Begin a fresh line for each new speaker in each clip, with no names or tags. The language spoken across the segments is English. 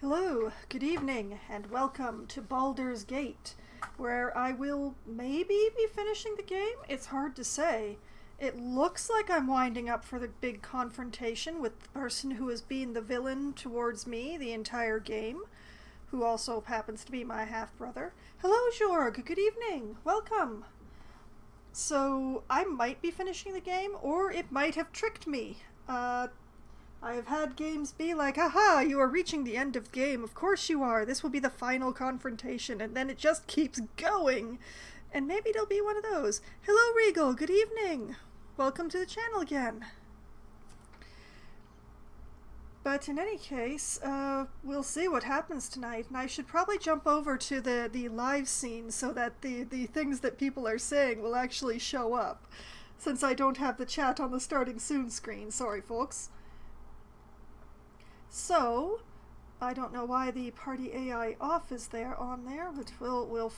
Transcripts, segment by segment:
Hello, good evening, and welcome to Baldur's Gate, where I will maybe be finishing the game. It's hard to say. It looks like I'm winding up for the big confrontation with the person who has been the villain towards me the entire game, who also happens to be my half-brother. Hello, Jorg, good evening, welcome. So, I might be finishing the game, or it might have tricked me. I have had games be like, aha, you are reaching the end of the game. Of course you are. This will be the final confrontation. And then it just keeps going. And maybe it'll be one of those. Hello, Regal. Good evening. Welcome to the channel again. But in any case, we'll see what happens tonight. And I should probably jump over to the live scene so that the things that people are saying will actually show up. Since I don't have the chat on the starting soon screen. Sorry, folks. So, I don't know why the party AI off is there on there, but we'll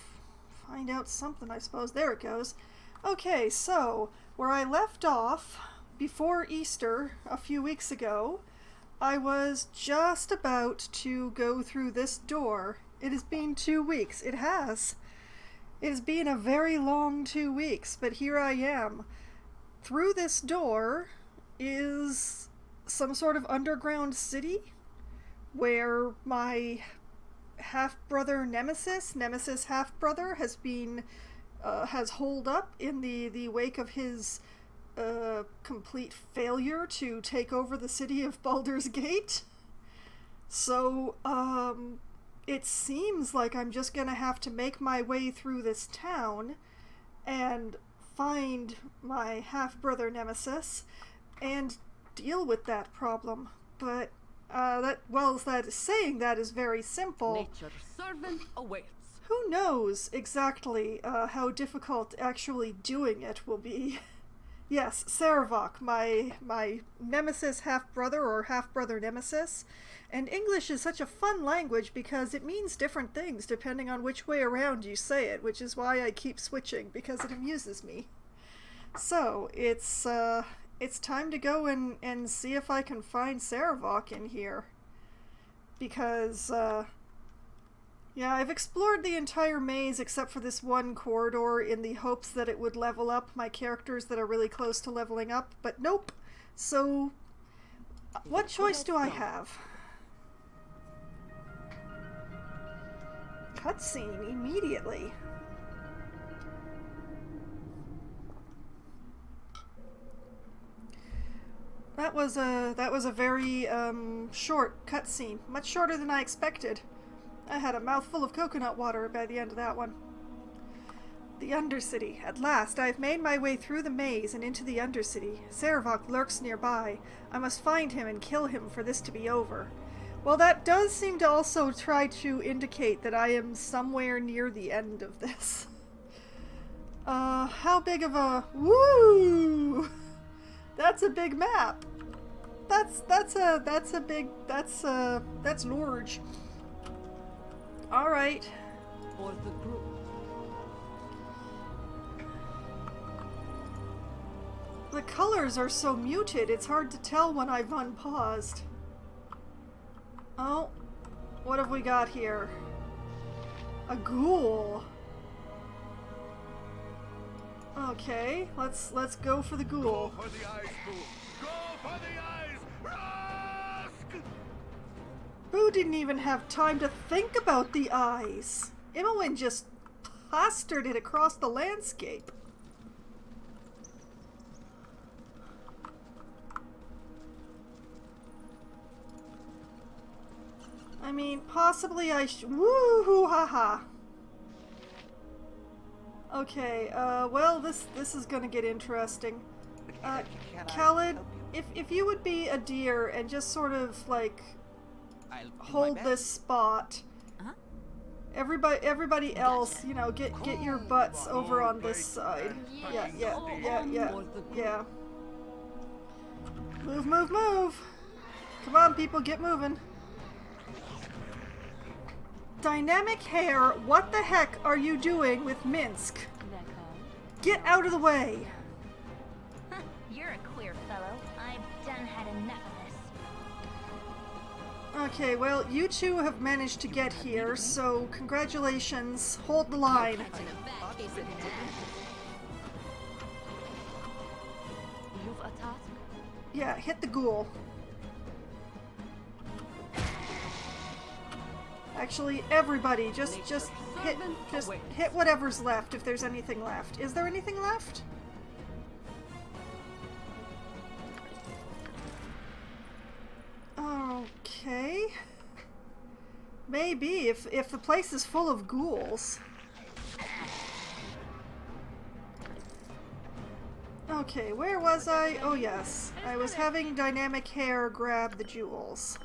find out something, I suppose. There it goes. Okay, so, where I left off before Easter a few weeks ago, I was just about to go through this door. It has been 2 weeks. It has. It has been a very long 2 weeks, but here I am. Through this door is some sort of underground city where my half-brother Nemesis half-brother has been has holed up in the wake of his complete failure to take over the city of Baldur's Gate. So it seems like I'm just gonna have to make my way through this town and find my half-brother Nemesis and deal with that problem. But saying that is very simple.
Nature's servant awaits.
Who knows exactly how difficult actually doing it will be. Yes, Saravok, my Nemesis half-brother or half-brother Nemesis. And English is such a fun language because it means different things depending on which way around you say it, which is why I keep switching, because it amuses me. So, it's time to go and see if I can find Saravok in here. Because, yeah, I've explored the entire maze except for this one corridor in the hopes that it would level up my characters that are really close to leveling up, but nope. So, what choice do I have? Cutscene immediately. That was a very short cutscene, much shorter than I expected. I had a mouthful of coconut water by the end of that one. The Undercity. At last, I have made my way through the maze and into the Undercity. Saravok lurks nearby. I must find him and kill him for this to be over. Well, that does seem to also try to indicate that I am somewhere near the end of this. How big of a... Woo! That's a big map. That's large. All right.
For the group.
The colors are so muted, it's hard to tell when I've unpaused. Oh, what have we got here? A ghoul. Okay, let's go for the ghoul.
Go for the eyes, Boo! Go for the eyes! Rask!
Boo didn't even have time to think about the eyes. Imowen just plastered it across the landscape. I mean, possibly I woo-hoo ha-ha. Okay, well, this is gonna get interesting. Khalid, if you would be a deer and just sort of, like, hold this spot. Everybody else, you know, get your butts over on this side. Yeah. Move. Come on, people, get moving. Dynamic hair, what the heck are you doing with Minsk? Get out of the way!
You're a queer fellow. I've done had enough of this.
Okay, well, you two have managed to get here, so congratulations. Hold the line.
You've a task?
Yeah, hit the ghoul. Actually, everybody, just hit whatever's left, if there's anything left. Is there anything left? Okay. Maybe, if the place is full of ghouls. Okay, where was I? Oh yes, I was having Dynamic Hair grab the jewels.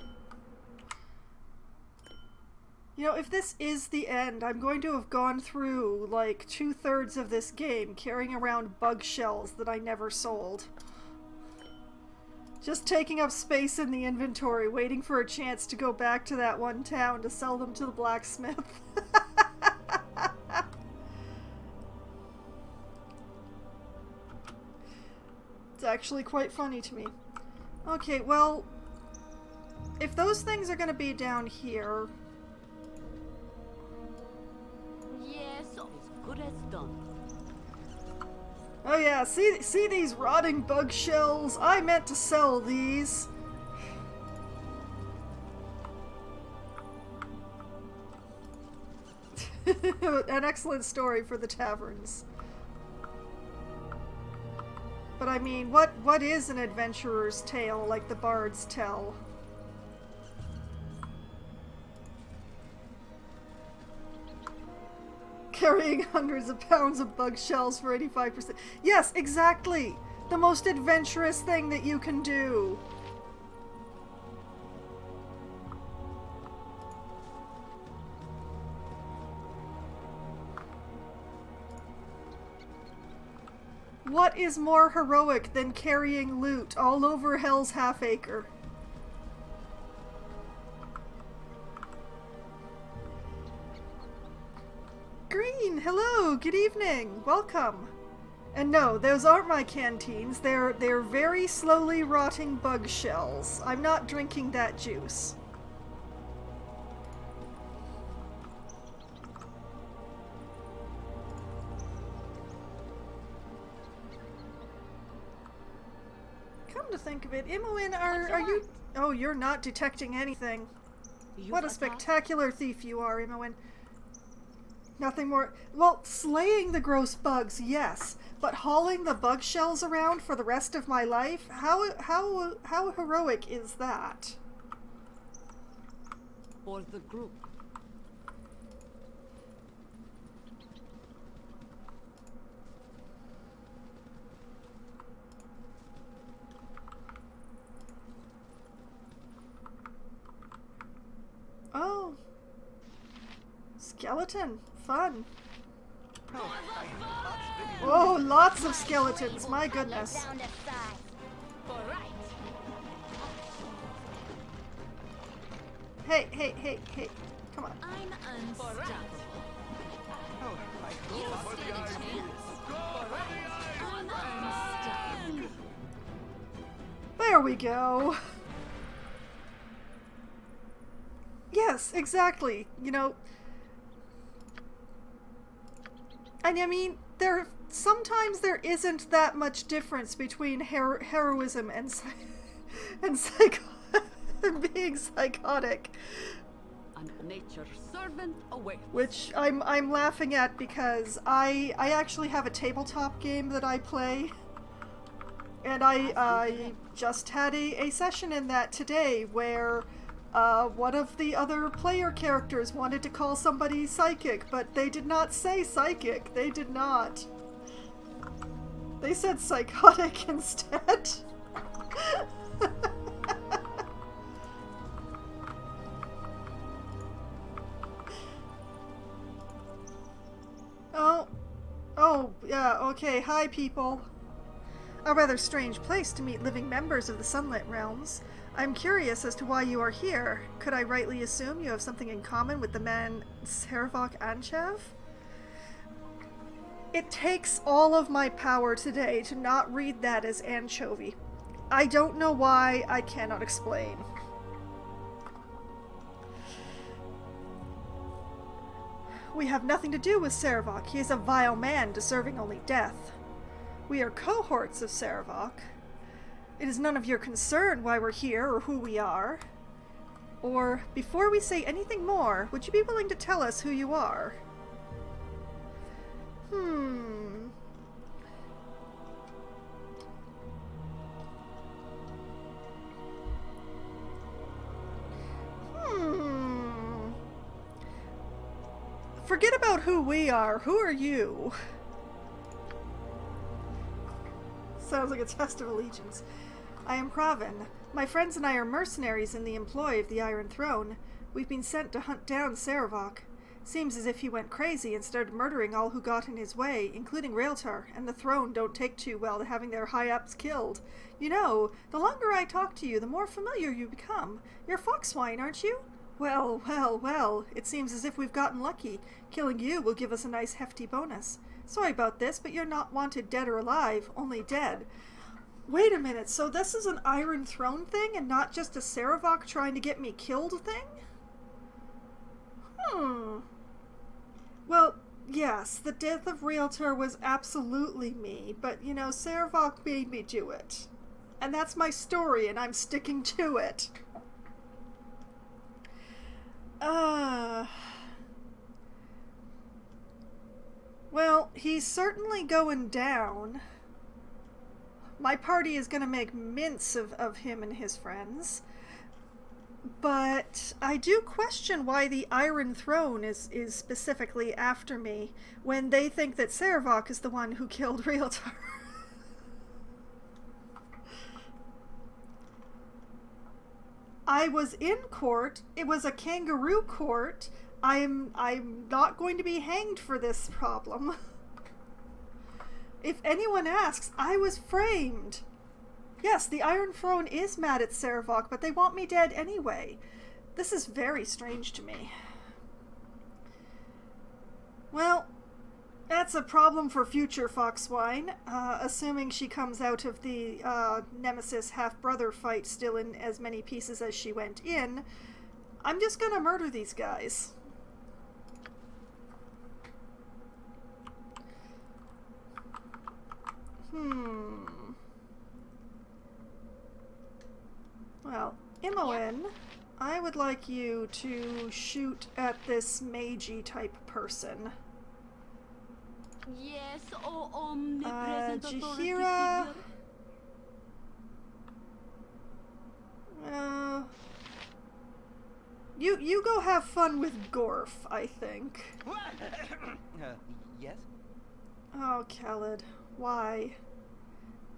You know, if this is the end, I'm going to have gone through, like, 2/3 of this game carrying around bug shells that I never sold. Just taking up space in the inventory, waiting for a chance to go back to that one town to sell them to the blacksmith. It's actually quite funny to me. Okay, well, if those things are going to be down here...
Yes, as good as done.
Oh yeah, see these rotting bug shells? I meant to sell these. An excellent story for the taverns. But I mean, what is an adventurer's tale like the bards tell? Carrying hundreds of pounds of bug shells for 85%. Yes, exactly! The most adventurous thing that you can do. What is more heroic than carrying loot all over Hell's Half-Acre? Green, hello, good evening, welcome. And no, those aren't my canteens. They're very slowly rotting bug shells. I'm not drinking that juice. Come to think of it, Imoen, are you... Oh, you're not detecting anything. What a spectacular thief you are, Imoen. Nothing more. Well, slaying the gross bugs, yes, but hauling the bug shells around for the rest of my life? How heroic is that?
For the group.
Oh. Skeleton. Fun. Oh, lots of skeletons, my goodness. Hey, hey, hey, hey. Come on.
I'm unstoppable. You don't stand a chance. I'm unstoppable.
There we go. Yes, exactly. You know, and I mean, sometimes there isn't that much difference between heroism and and being psychotic.
And nature's servant awaits.
Which I'm laughing at because I actually have a tabletop game that I play, and I just had a session in that today where one of the other player characters wanted to call somebody psychic, but they did not say psychic. They did not. They said psychotic instead. Oh, yeah, okay, hi people. A rather strange place to meet living members of the Sunlit Realms. I'm curious as to why you are here. Could I rightly assume you have something in common with the man Servok Anchev? It takes all of my power today to not read that as anchovy. I don't know why, I cannot explain. We have nothing to do with Saravok. He is a vile man, deserving only death. We are cohorts of Saravok. It is none of your concern why we're here or who we are. Or, before we say anything more, would you be willing to tell us who you are? Forget about who we are. Who are you? Sounds like a test of allegiance. I am Pravin. My friends and I are mercenaries in the employ of the Iron Throne. We've been sent to hunt down Saravok. Seems as if he went crazy and started murdering all who got in his way, including Raeltar, and the throne don't take too well to having their high-ups killed. You know, the longer I talk to you, the more familiar you become. You're Foxwine, aren't you? Well, well, well, it seems as if we've gotten lucky. Killing you will give us a nice hefty bonus. Sorry about this, but you're not wanted dead or alive, only dead. Wait a minute, so this is an Iron Throne thing and not just a Saravok trying to get me killed thing? Well, yes, the death of Raeltar was absolutely me, but, you know, Saravok made me do it. And that's my story, and I'm sticking to it. Well, he's certainly going down. My party is going to make mince of him and his friends. But I do question why the Iron Throne is specifically after me when they think that Saravok is the one who killed Raeltar. I was in court. It was a kangaroo court. I'm not going to be hanged for this problem. If anyone asks, I was framed. Yes, the Iron Throne is mad at Saravok, but they want me dead anyway. This is very strange to me. Well, that's a problem for future Foxwine, assuming she comes out of the Nemesis half-brother fight still in as many pieces as she went in. I'm just gonna murder these guys. Well, Imoen, I would like you to shoot at this magey type person.
Yes, oh omnipresent authority
Jaheira.
figure.
You go have fun with Gorf, I think.
Yes?
Oh, Khaled, why?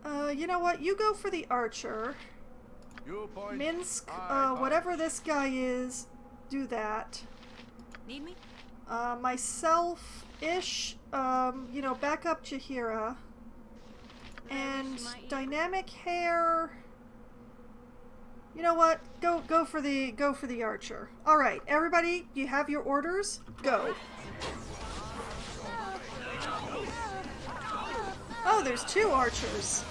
You know what? You go for the archer.
You point.
Minsk,
I
whatever this guy is, do that.
Need me?
Myself-ish, you know, back up Jaheira. And dynamic hair. You know what? Go for the archer. All right, everybody, you have your orders. Go. Oh, there's two archers.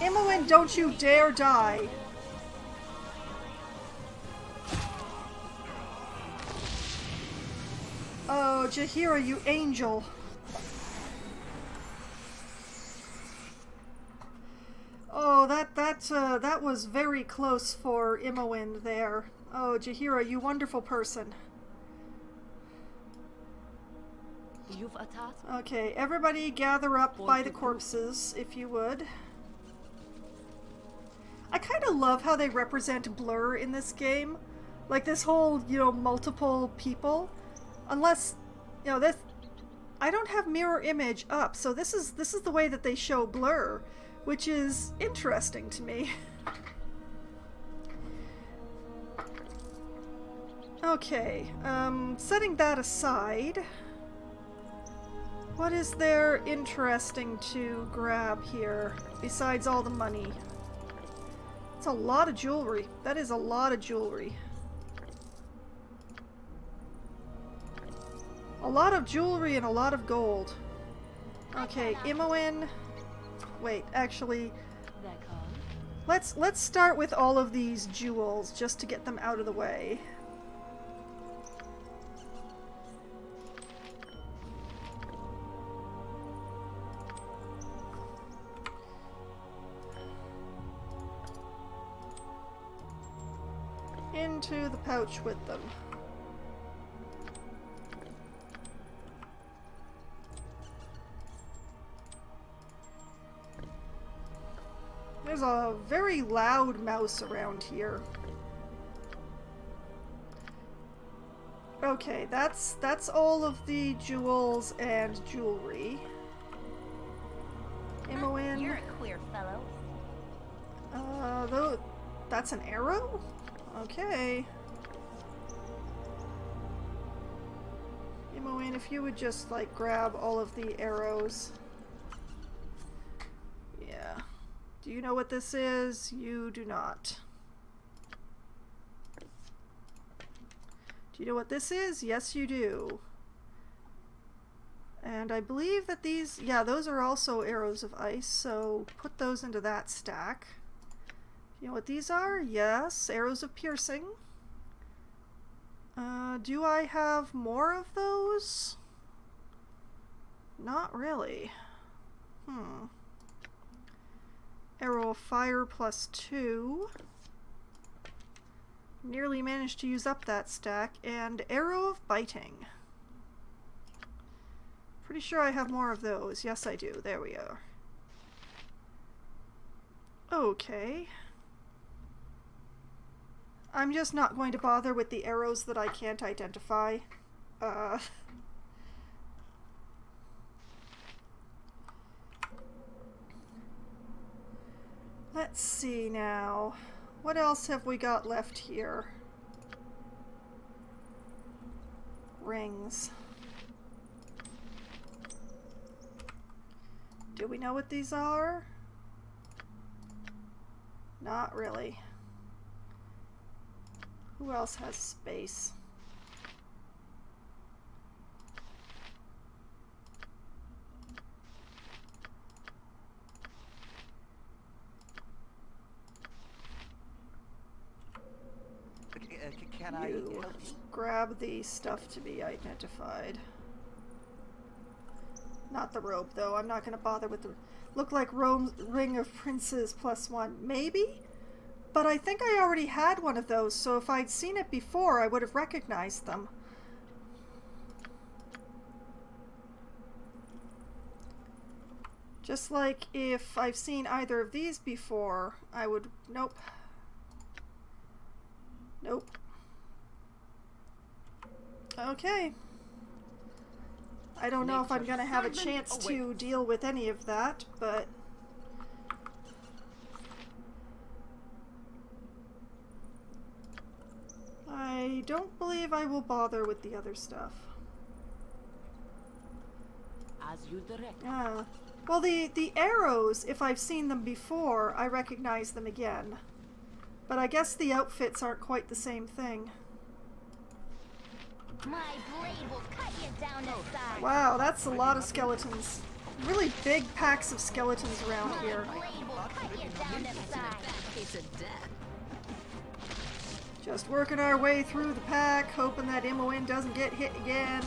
Imoen, don't you dare die. Oh, Jaheira, you angel. Oh, that was very close for Imoen there. Oh, Jaheira, you wonderful person.
You've a task?
Okay, everybody gather up by the corpses, if you would. I kind of love how they represent Blur in this game. Like this whole, you know, multiple people. Unless, you know, this... I don't have mirror image up, so this is the way that they show Blur, which is interesting to me. Okay, setting that aside, what is there interesting to grab here besides all the money? It's a lot of jewelry. That is a lot of jewelry. A lot of jewelry and a lot of gold. Okay, Imoen. Wait, actually, let's start with all of these jewels just to get them out of the way. into the pouch with them. There's a very loud mouse around here. Okay, that's all of the jewels and jewelry. Imoen.
You're a queer fellow.
Though that's an arrow? Okay. Imoen, if you would just like grab all of the arrows. Yeah. Do you know what this is? You do not. Do you know what this is? Yes, you do. And I believe that these, yeah, those are also arrows of ice, so put those into that stack. You know what these are? Yes, arrows of piercing. Do I have more of those? Not really. Arrow of fire +2. Nearly managed to use up that stack. And arrow of biting. Pretty sure I have more of those. Yes, I do. There we are. Okay. I'm just not going to bother with the arrows that I can't identify. Let's see now. What else have we got left here? Rings. Do we know what these are? Not really. Who else has space?
Can I help you?
Grab the stuff to be identified. Not the robe, though. I'm not going to bother with the... Look like Ring of Princes +1. Maybe? But I think I already had one of those, so if I'd seen it before, I would have recognized them. Just like if I've seen either of these before, I would... Nope. Nope. Okay. I don't know if I'm going to have a chance to deal with any of that, but... I don't believe I will bother with the other stuff.
As you direct.
Well, the arrows, if I've seen them before, I recognize them again. But I guess the outfits aren't quite the same thing.
My blade will cut you down to size.
Wow, that's a lot of skeletons. Really big packs of skeletons around here.
My blade will cut you down to size.
Case of death.
Just working our way through the pack, hoping that Imoen doesn't get hit again.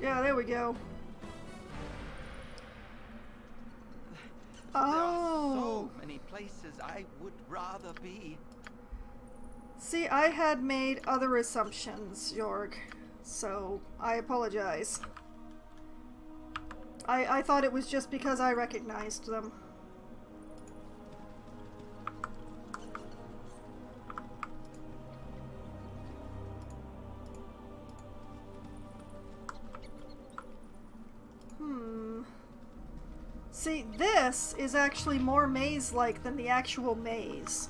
Yeah, there we go.
There are
Oh!
so many places I would rather be.
See, I had made other assumptions, Jorg, so I apologize. I thought it was just because I recognized them. See, this is actually more maze-like than the actual maze.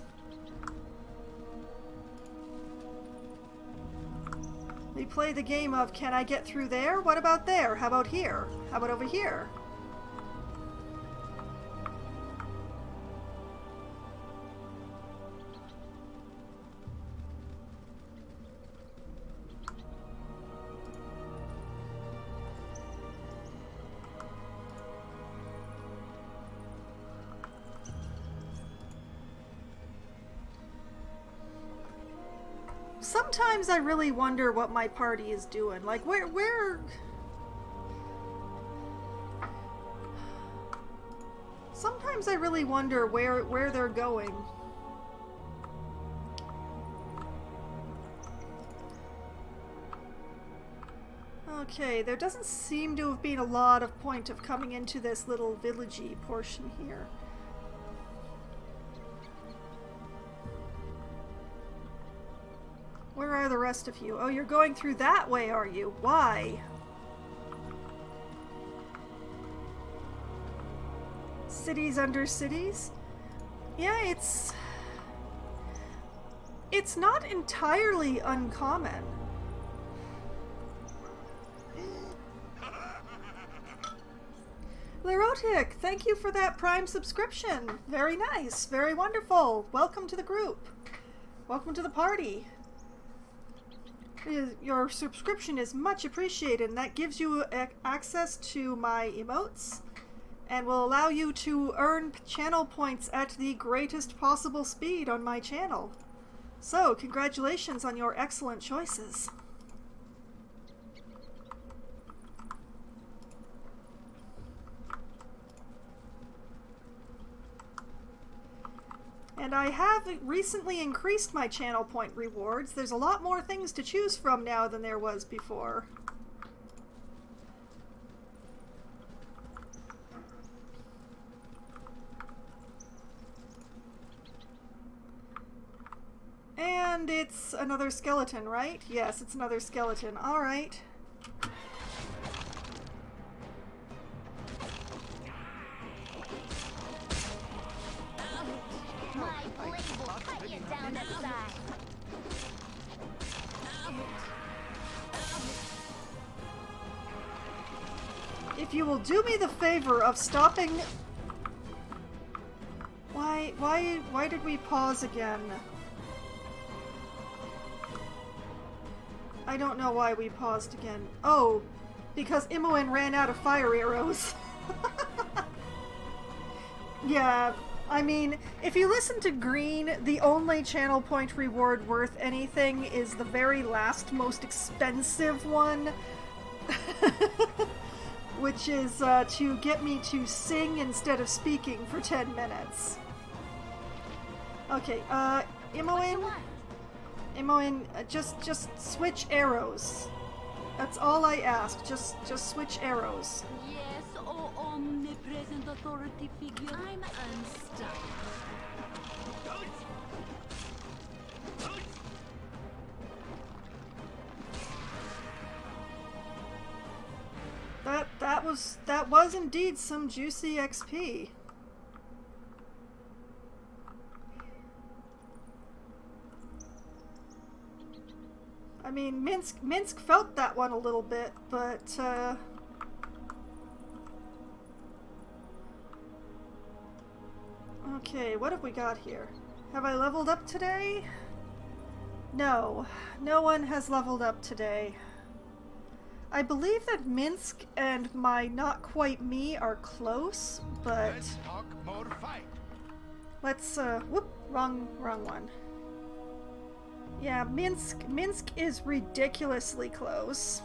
We play the game of, can I get through there? What about there? How about here? How about over here? Sometimes I really wonder what my party is doing. Like, where... Sometimes sometimes I really wonder where they're going. Okay, there doesn't seem to have been a lot of point of coming into this little villagey portion here. Where are the rest of you? Oh, you're going through that way, are you? Why? Cities under cities? Yeah, it's not entirely uncommon. Lerotic, thank you for that Prime subscription. Very nice, very wonderful. Welcome to the group. Welcome to the party. Your subscription is much appreciated, and that gives you access to my emotes and will allow you to earn channel points at the greatest possible speed on my channel. So, congratulations on your excellent choices. And I have recently increased my channel point rewards. There's a lot more things to choose from now than there was before. And it's another skeleton, right? Yes, it's another skeleton. All right.
My blade will cut you down to size.
If you will do me the favor of stopping... Why did we pause again? I don't know why we paused again. Oh, because Imoen ran out of fire arrows. Yeah, I mean, if you listen to Green, the only channel point reward worth anything is the very last most expensive one. Which is to get me to sing instead of speaking for 10 minutes. Okay, Imoen, just switch arrows. That's all I ask. Just switch arrows.
Yes, oh omnipresent authority figure. I'm unstoppable.
That was indeed some juicy XP. I mean, Minsk felt that one a little bit, but okay, what have we got here? Have I leveled up today? No, no one has leveled up today. I believe that Minsk and my not quite me are close, but
Let's talk more fight.
let's whoop, wrong one. Yeah, Minsk is ridiculously close.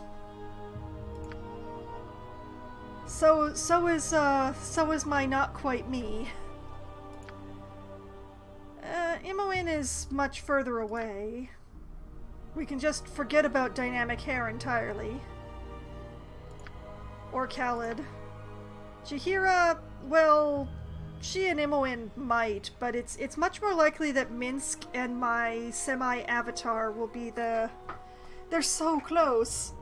So is my not quite me. Imoen is much further away. We can just forget about dynamic hair entirely. Or Khalid. Jaheira, well, she and Imoen might, but it's much more likely that Minsk and my semi-avatar will be the... They're so close.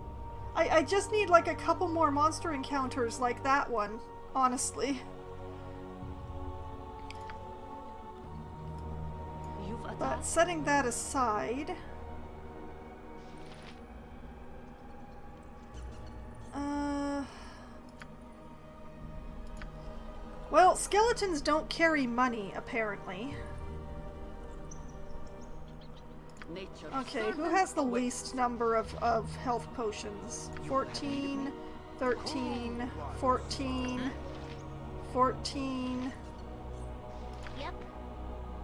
I just need like a couple more monster encounters like that one, honestly.
You've
But
attacked.
setting that aside... Well, skeletons don't carry money, apparently.
Nature.
Okay, who has the least number of health potions? 14, 13, 14, 14,
Yep.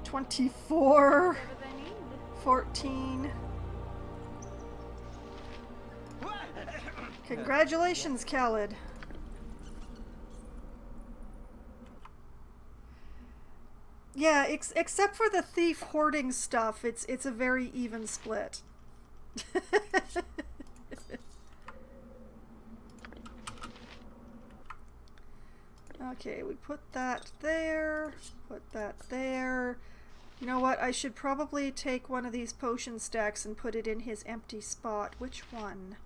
24, 14. Congratulations, Khalid. Yeah, except for the thief hoarding stuff, it's a very even split. Okay, we put that there, put that there. You know what? I should probably take one of these potion stacks and put it in his empty spot. Which one?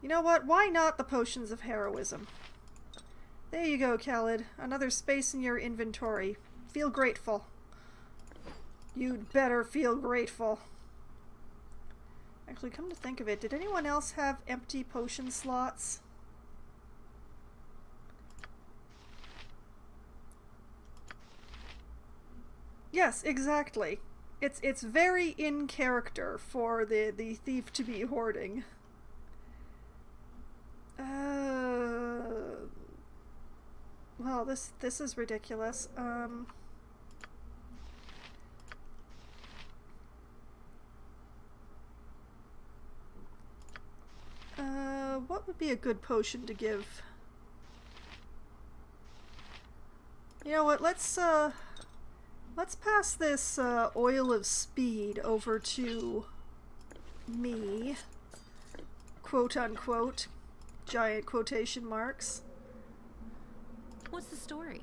You know what? Why not the potions of heroism? There you go, Khaled. Another space in your inventory. Feel grateful. You'd better feel grateful. Actually, come to think of it, did anyone else have empty potion slots? Yes, exactly. It's very in character for the thief to be hoarding. Well, this is ridiculous. What would be a good potion to give? You know what? Let's pass this oil of speed over to me, quote unquote, giant quotation marks.
What's the story?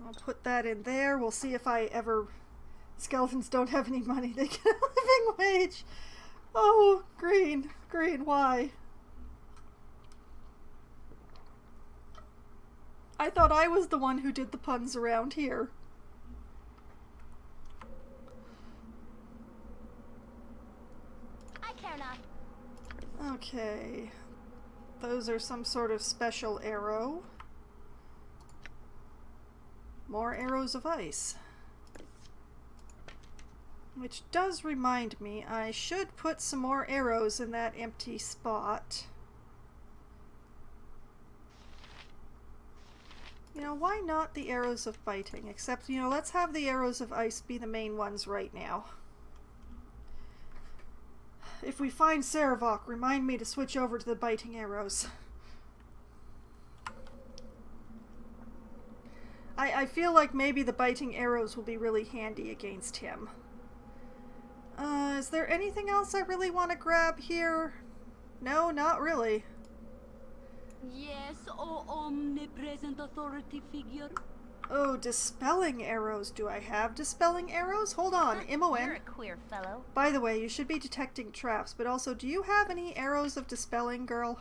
I'll put that in there. We'll see if I ever... Skeletons don't have any money. They get a living wage. Oh, green. Green, why? I thought I was the one who did the puns around here.
I care not.
Okay. Those are some sort of special arrow. More arrows of ice. Which does remind me, I should put some more arrows in that empty spot. You know, why not the arrows of biting? Except, you know, let's have the arrows of ice be the main ones right now. If we find Saravok, remind me to switch over to the biting arrows. I feel like maybe the biting arrows will be really handy against him. Is there anything else I really want to grab here? No, not really.
Yes, oh omnipresent authority figure.
Oh, dispelling arrows. Do I have dispelling arrows? Hold on,
You're
Imoen.
a queer fellow.
By the way, you should be detecting traps, but also, do you have any arrows of dispelling, girl?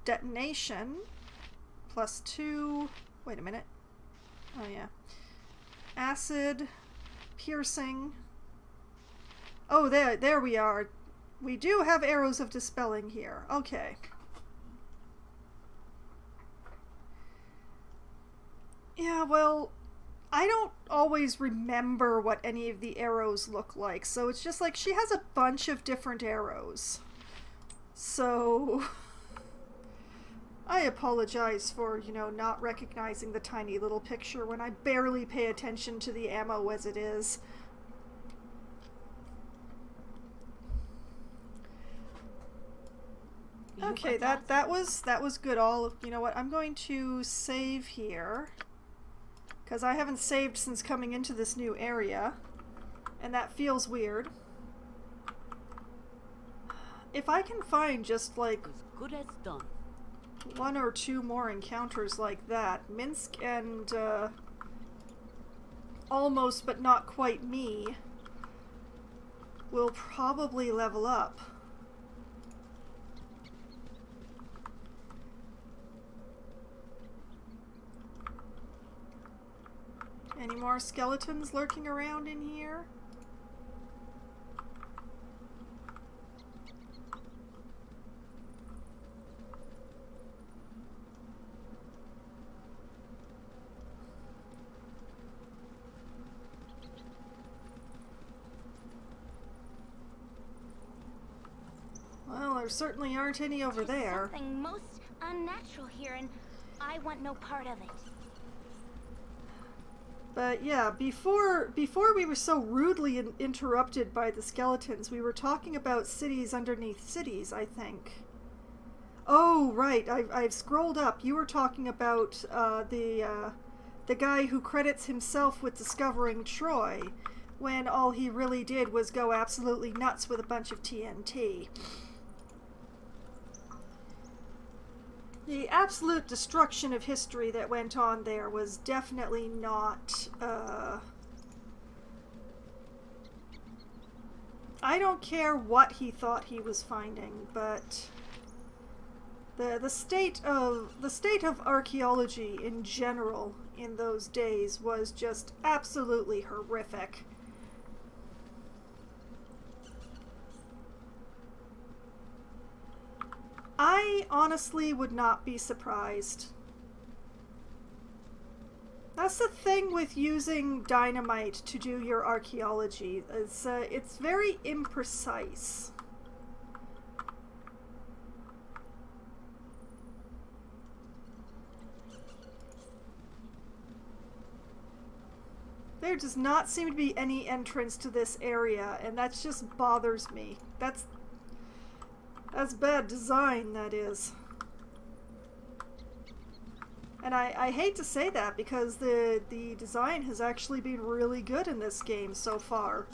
Detonation. +2. Wait a minute. Oh, yeah. Acid. Piercing. Oh, there we are. We do have arrows of dispelling here. Okay. Yeah, well, I don't always remember what any of the arrows look like, so it's just like she has a bunch of different arrows. So I apologize for, you know, not recognizing the tiny little picture when I barely pay attention to the ammo as it is. Okay, that was good. You know what? I'm going to save here because I haven't saved since coming into this new area, and that feels weird. If I can find just like
As good as done.
1 or 2 more encounters like that, Minsk and almost but not quite me will probably level up. Any more skeletons lurking around in here? Well, there certainly aren't any over there.
Something most unnatural here, and I want no part of it.
But yeah, before we were so rudely interrupted by the skeletons, we were talking about cities underneath cities, I think. Oh, right. I've scrolled up. You were talking about the guy who credits himself with discovering Troy, when all he really did was go absolutely nuts with a bunch of TNT. The absolute destruction of history that went on there was definitely not, I don't care what he thought he was finding, but the state of archaeology in general in those days was just absolutely horrific. I honestly would not be surprised. That's the thing with using dynamite to do your archaeology. It's very imprecise. There does not seem to be any entrance to this area, and that just bothers me. That's bad design, that is. And I hate to say that, because the design has actually been really good in this game so far,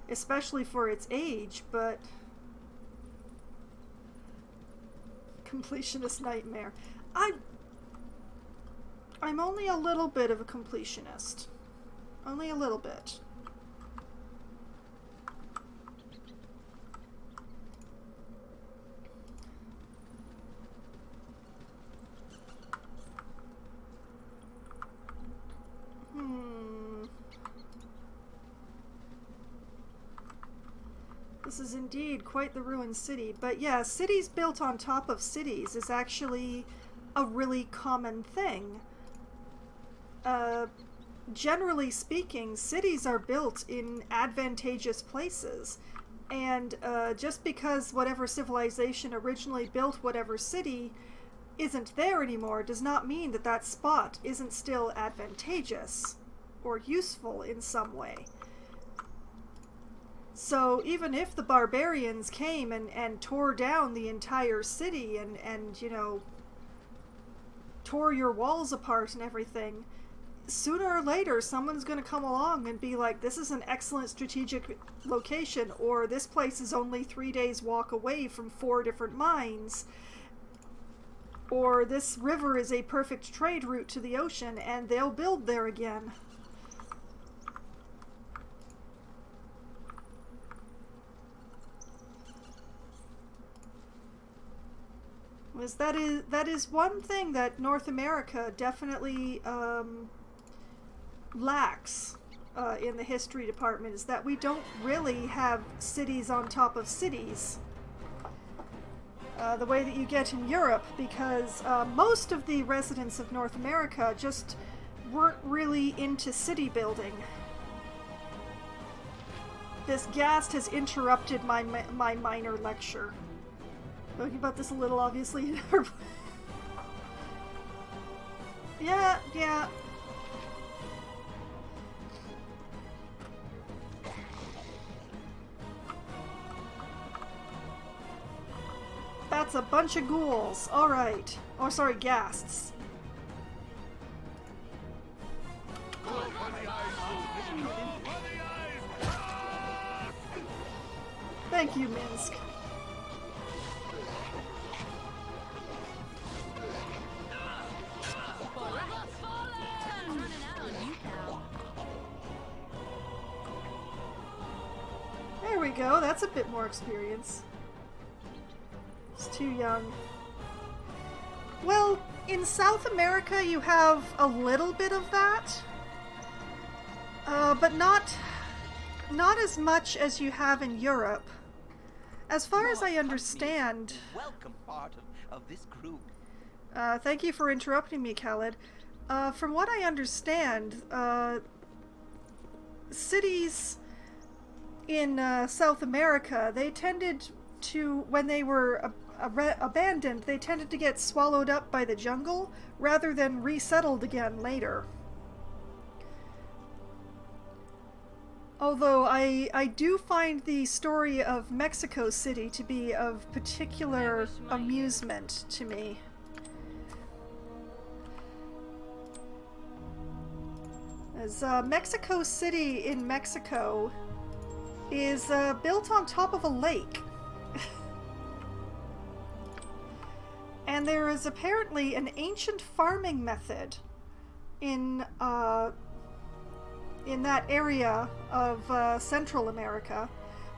especially for its age, but completionist nightmare. I'm only a little bit of a completionist. Only a little bit. This is indeed quite the ruined city. But yeah, cities built on top of cities is actually a really common thing. Generally speaking, cities are built in advantageous places. And just because whatever civilization originally built whatever city isn't there anymore does not mean that that spot isn't still advantageous or useful in some way. So even if the barbarians came and tore down the entire city and you know, tore your walls apart and everything, sooner or later someone's going to come along and be like, this is an excellent strategic location, or this place is only 3 days walk away from 4 different mines, or this river is a perfect trade route to the ocean, and they'll build there again. That is one thing that North America definitely lacks in the history department, is that we don't really have cities on top of cities the way that you get in Europe, because most of the residents of North America just weren't really into city building. This ghast has interrupted my minor lecture. Talking about this a little, obviously. Yeah. That's a bunch of ghouls. Alright. Oh, sorry, ghasts. Thank you, Minsk. There we go, that's a bit more experience. It's too young. Well, in South America you have a little bit of that, but not as much as you have in Europe. As far as I understand...
Welcome part of this group.
Thank you for interrupting me, Khaled. From what I understand, cities in South America, they tended to, when they were abandoned, they tended to get swallowed up by the jungle rather than resettled again later. Although I do find the story of Mexico City to be of particular amusement to me. As Mexico City in Mexico is built on top of a lake. And there is apparently an ancient farming method in that area of Central America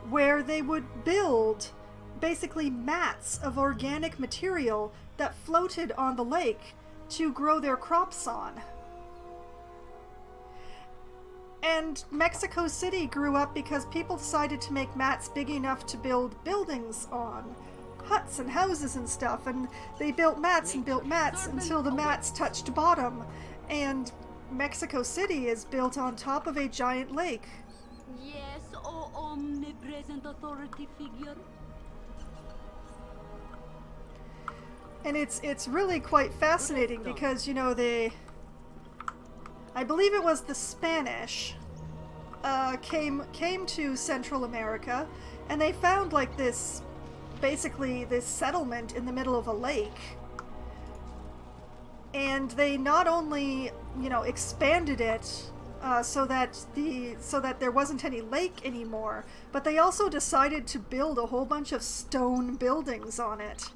where they would build basically mats of organic material that floated on the lake to grow their crops on. And Mexico City grew up because people decided to make mats big enough to build buildings on. Huts and houses and stuff, and they built mats and built mats until the mats touched bottom, and Mexico City is built on top of a giant lake.
Yes, O omnipresent authority figure.
And it's really quite fascinating because, you know, I believe it was the Spanish came to Central America, and they found like basically this settlement in the middle of a lake. And they not only, you know, expanded it so that there wasn't any lake anymore, but they also decided to build a whole bunch of stone buildings on it.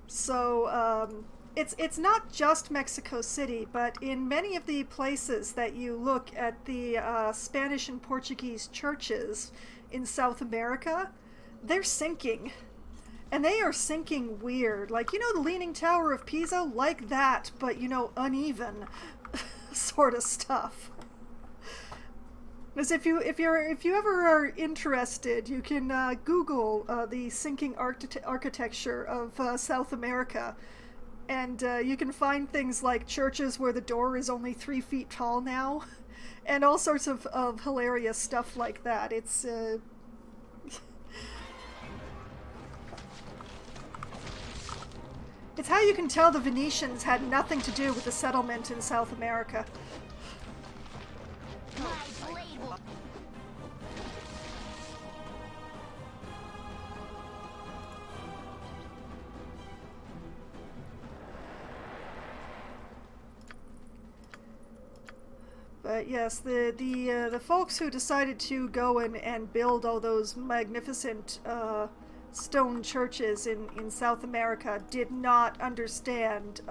So it's not just Mexico City, but in many of the places that you look at the Spanish and Portuguese churches in South America, they're sinking. And they are sinking weird. Like, you know, the Leaning Tower of Pisa? Like that, but, you know, uneven sort of stuff. Because if you ever are interested, you can Google the sinking architecture of South America, and you can find things like churches where the door is only 3 feet tall now, and all sorts of hilarious stuff like that. It's it's how you can tell the Venetians had nothing to do with the settlement in South America.
My blade will...
But yes, the folks who decided to go and build all those magnificent stone churches in South America did not understand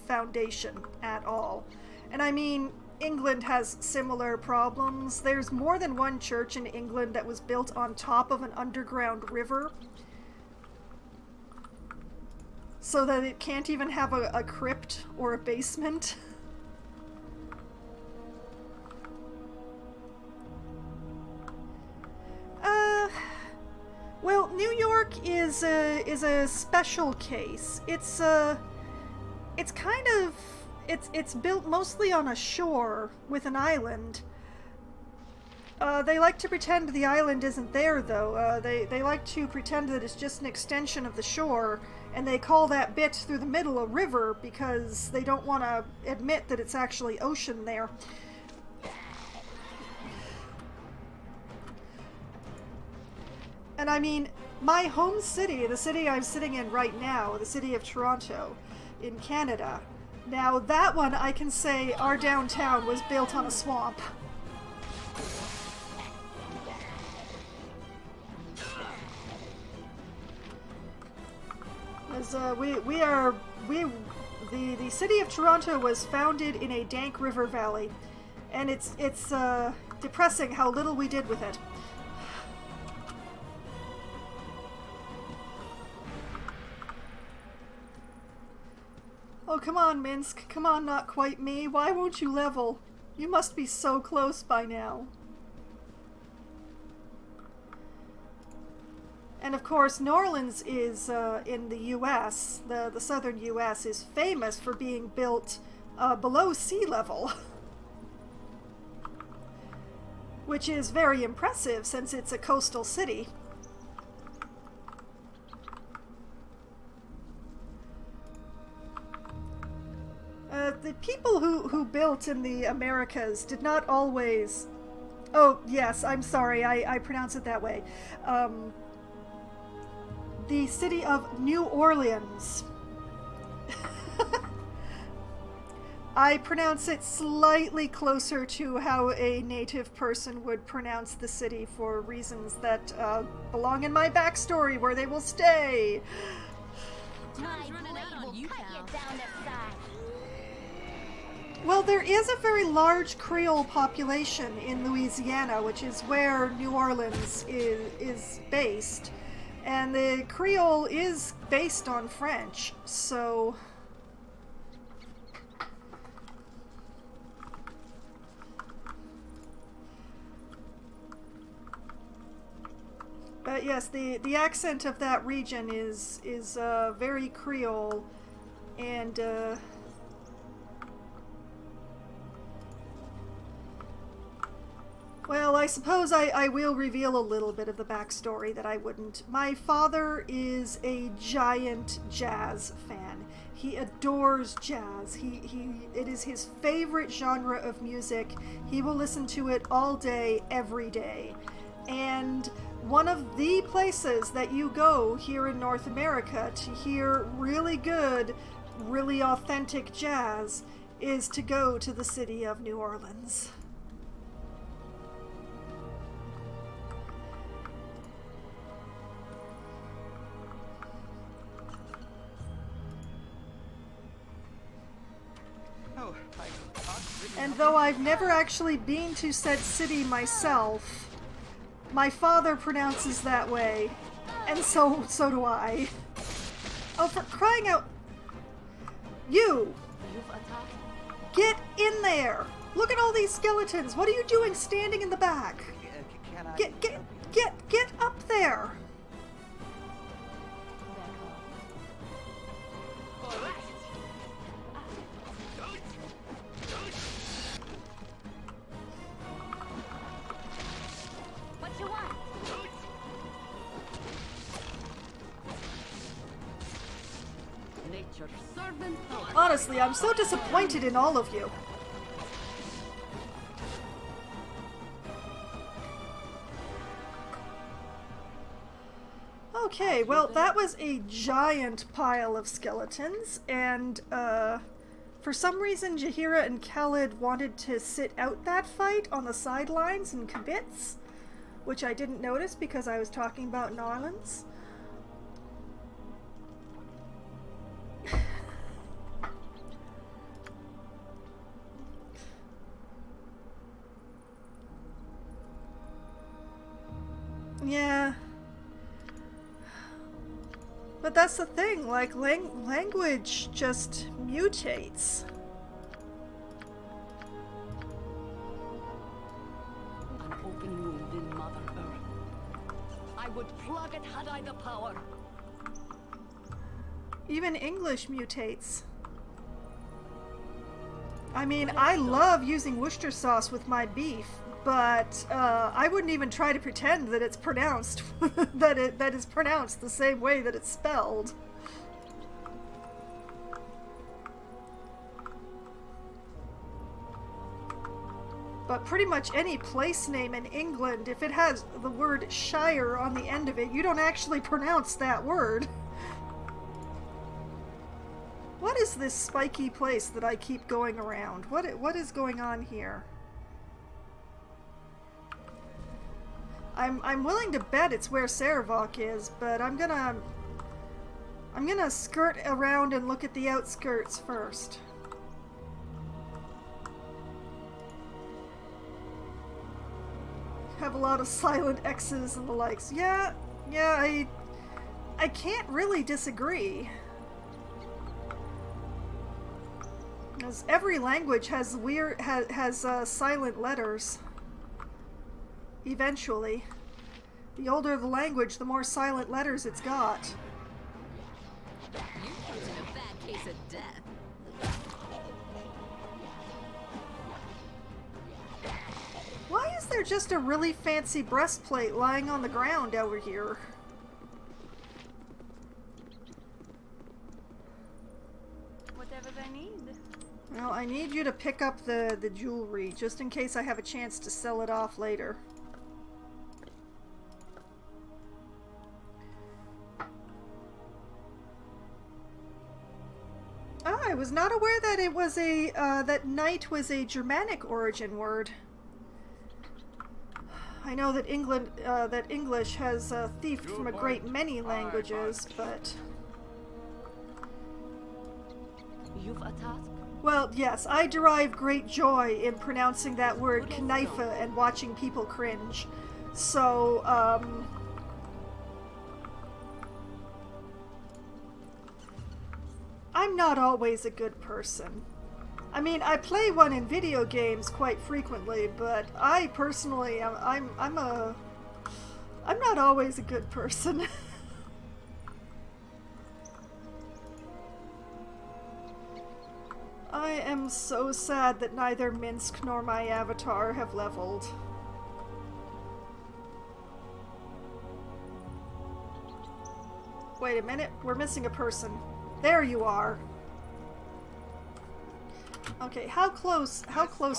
foundation at all. And I mean, England has similar problems. There's more than one church in England that was built on top of an underground river, so that it can't even have a crypt or a basement. Well, New York is a special case. It's built mostly on a shore with an island. They like to pretend the island isn't there, though. They like to pretend that it's just an extension of the shore, and they call that bit through the middle a river because they don't want to admit that it's actually ocean there. And I mean, my home city, the city I'm sitting in right now, the city of Toronto, in Canada. Now, that one, I can say our downtown was built on a swamp. As the city of Toronto was founded in a dank river valley, and it's depressing how little we did with it. Oh, come on, Minsk. Come on, not quite me. Why won't you level? You must be so close by now. And of course, New Orleans is in the U.S. The southern U.S. is famous for being built below sea level. Which is very impressive since it's a coastal city. the people who built in the Americas did not always... Oh, yes, I'm sorry, I pronounce it that way. The city of New Orleans. I pronounce it slightly closer to how a native person would pronounce the city for reasons that belong in my backstory, where they will stay.
My blade will cut you down to size.
Well, there is a very large Creole population in Louisiana, which is where New Orleans is based. And the Creole is based on French, so... But yes, the accent of that region is very Creole, and well, I suppose I will reveal a little bit of the backstory that I wouldn't. My father is a giant jazz fan. He adores jazz. It is his favorite genre of music. He will listen to it all day, every day. And one of the places that you go here in North America to hear really good, really authentic jazz is to go to the city of New Orleans.
Oh, I can't really
And though I've never actually been to said city myself, my father pronounces that way, and so do I. Oh, for crying out... You! Get in there! Look at all these skeletons! What are you doing standing in the back?
Can I...
Get up there!
What you want?
Nature's servant.
Honestly, I'm so disappointed in all of you. Okay, well, that was a giant pile of skeletons, and, for some reason, Jaheira and Khalid wanted to sit out that fight on the sidelines in kibitz, which I didn't notice because I was talking about New Orleans. Yeah. But that's the thing, like, language just mutates.
An open wound in Mother Earth. I would plug it had I the power.
Even English mutates. I mean, I love using Worcester sauce with my beef, but I wouldn't even try to pretend that it's pronounced that is pronounced the same way that it's spelled. But pretty much any place name in England, if it has the word Shire on the end of it, you don't actually pronounce that word. What is this spiky place that I keep going around? What is going on here? I'm willing to bet it's where Saravok is, but I'm gonna skirt around and look at the outskirts first. Have a lot of silent X's and the likes. Yeah, I can't really disagree. As every language has silent letters. Eventually. The older the language, the more silent letters it's got.
You put in a bad case of death.
Why is there just a really fancy breastplate lying on the ground over here?
Whatever they need.
Well, I need you to pick up the jewelry, just in case I have a chance to sell it off later. Oh, I was not aware that it was a, that knight was a Germanic origin word. I know that English has thieved from a great many languages, but...
You've a task?
Well, yes, I derive great joy in pronouncing that word kneife and watching people cringe. So, I'm not always a good person. I mean, I play one in video games quite frequently, but I personally, I'm not always a good person. I am so sad that neither Minsk nor my avatar have leveled. Wait a minute, we're missing a person. There you are. Okay, how close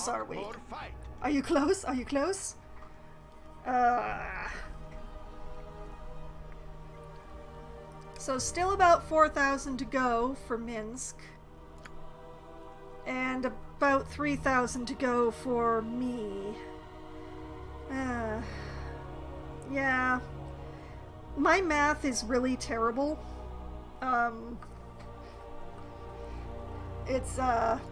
are we?
Or fight.
Are you close? Are you close? So still about 4,000 to go for Minsk. And about 3,000 to go for me. Yeah. My math is really terrible. It's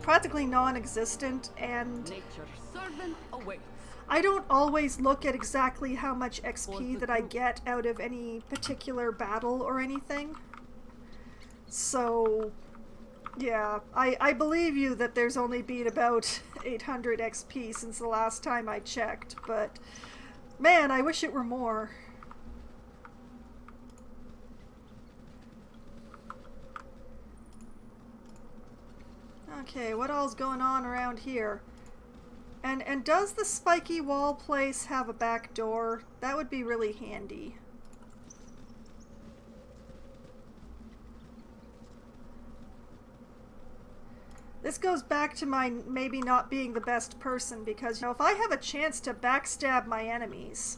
practically non-existent, and
Nature's servant awaits.
I don't always look at exactly how much XP that I get out of any particular battle or anything. So, yeah, I believe you that there's only been about 800 XP since the last time I checked, but man, I wish it were more. Okay, what all's going on around here? And does the spiky wall place have a back door? That would be really handy. This goes back to my maybe not being the best person, because, you know, if I have a chance to backstab my enemies,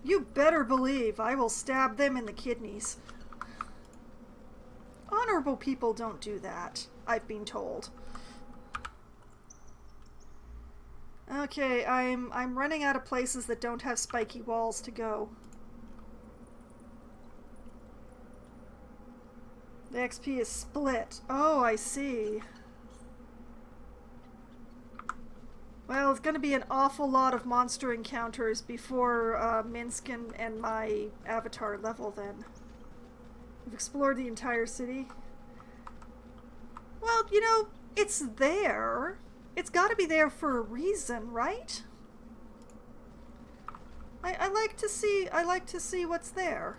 you better believe I will stab them in the kidneys. Honorable people don't do that, I've been told. Okay, I'm running out of places that don't have spiky walls to go. The XP is split. Oh, I see. Well, it's going to be an awful lot of monster encounters before Minsk and my avatar level then. We've explored the entire city. Well, you know, it's there. It's got to be there for a reason, right? I like to see what's there.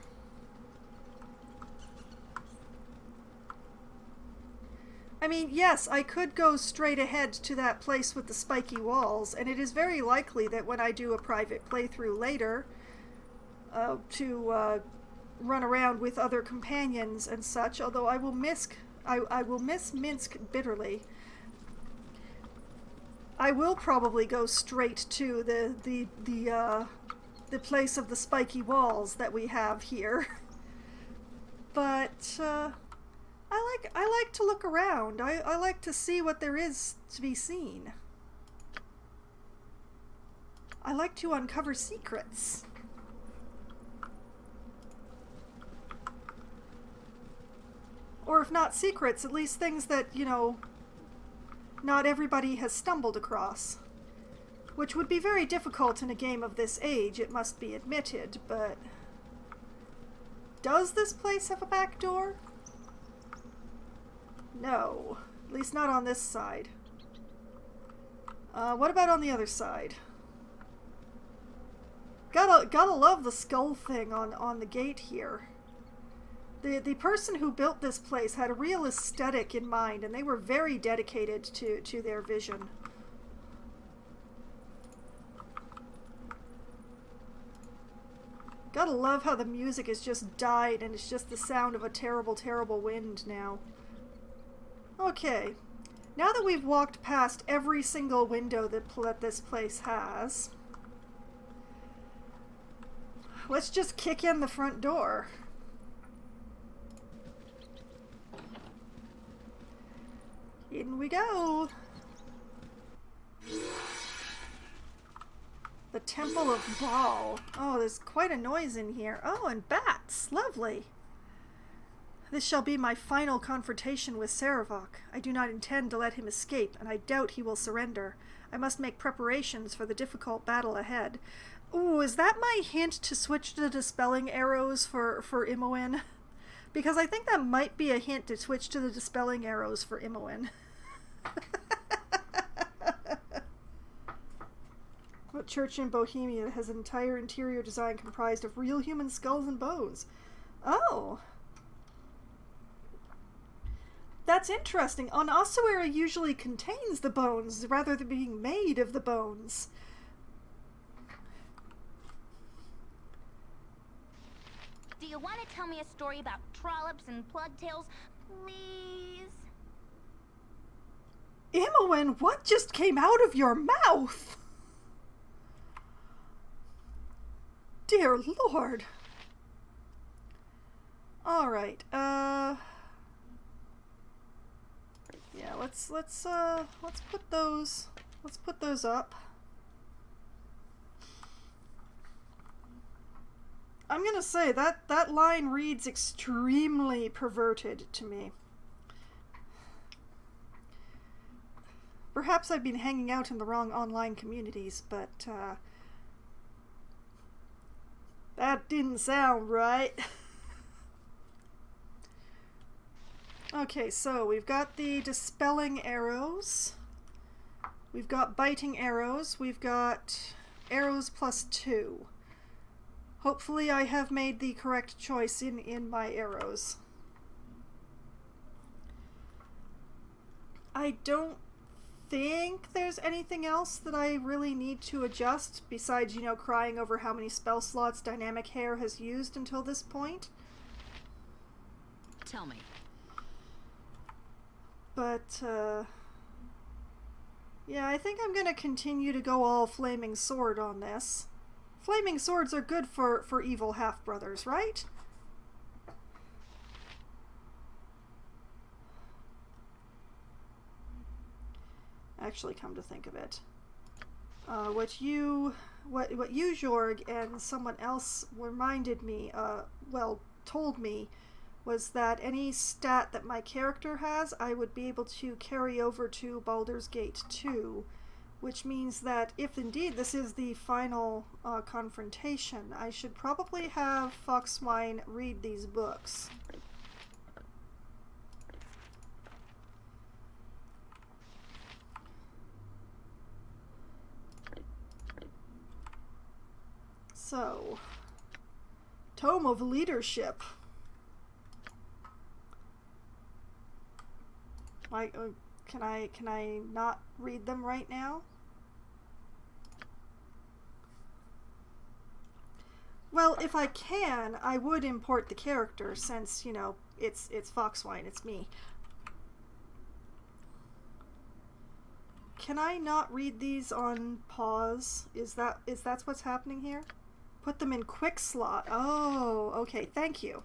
I mean, yes, I could go straight ahead to that place with the spiky walls, and it is very likely that when I do a private playthrough later, to run around with other companions and such, although I will miss Minsk bitterly. I will probably go straight to the place of the spiky walls that we have here. But I like to look around. I like to see what there is to be seen. I like to uncover secrets. Or if not secrets, at least things that, you know, not everybody has stumbled across. Which would be very difficult in a game of this age, it must be admitted, but... Does this place have a back door? No. At least not on this side. What about on the other side? Gotta love the skull thing on the gate here. The person who built this place had a real aesthetic in mind, and they were very dedicated to their vision. Gotta love how the music has just died and it's just the sound of a terrible, terrible wind now. Okay. Now that we've walked past every single window that this place has, let's just kick in the front door. In we go. The Temple of Baal. Oh, there's quite a noise in here. Oh, and bats. Lovely. This shall be my final confrontation with Saravok. I do not intend to let him escape, and I doubt he will surrender. I must make preparations for the difficult battle ahead. Ooh, is that my hint to switch to dispelling arrows for Imoen? Because I think that might be a hint to switch to the dispelling arrows for Imoen. What church in Bohemia has an entire interior design comprised of real human skulls and bones? Oh. That's interesting. On Ossuary usually contains the bones rather than being made of the bones.
Do you want to tell me a story about trollops and plugtails, please?
Imoen, what just came out of your mouth? Dear Lord. All right. Yeah, let's put those up. I'm gonna say that line reads extremely perverted to me. Perhaps I've been hanging out in the wrong online communities, but that didn't sound right. Okay, so we've got the dispelling arrows. We've got biting arrows. We've got arrows +2. Hopefully I have made the correct choice in my arrows. I don't think there's anything else that I really need to adjust besides, you know, crying over how many spell slots Dynamic Hair has used until this point.
Tell me.
But, yeah, I think I'm gonna continue to go all Flaming Sword on this. Flaming Swords are good for evil half-brothers, right? Actually, come to think of it. What you, Jorg, and someone else reminded me, told me, was that any stat that my character has, I would be able to carry over to Baldur's Gate 2, which means that if indeed this is the final confrontation, I should probably have Foxwine read these books. So, Tome of Leadership. Can I not read them right now? Well, if I can, I would import the character since, you know, it's Foxwine, it's me. Can I not read these on pause? Is that what's happening here? Put them in quick slot. Oh, okay, thank you.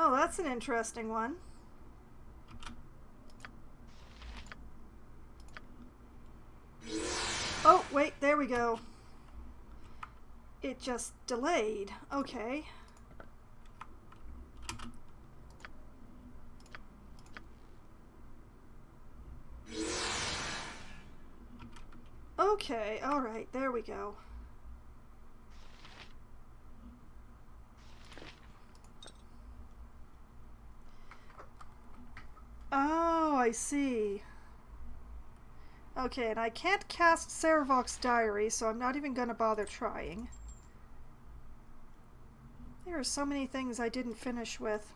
Oh, that's an interesting one. Oh, wait, there we go. It just delayed. Okay. Okay, alright, there we go. Oh, I see. Okay, and I can't cast Servok's Diary, so I'm not even gonna bother trying. There are so many things I didn't finish with.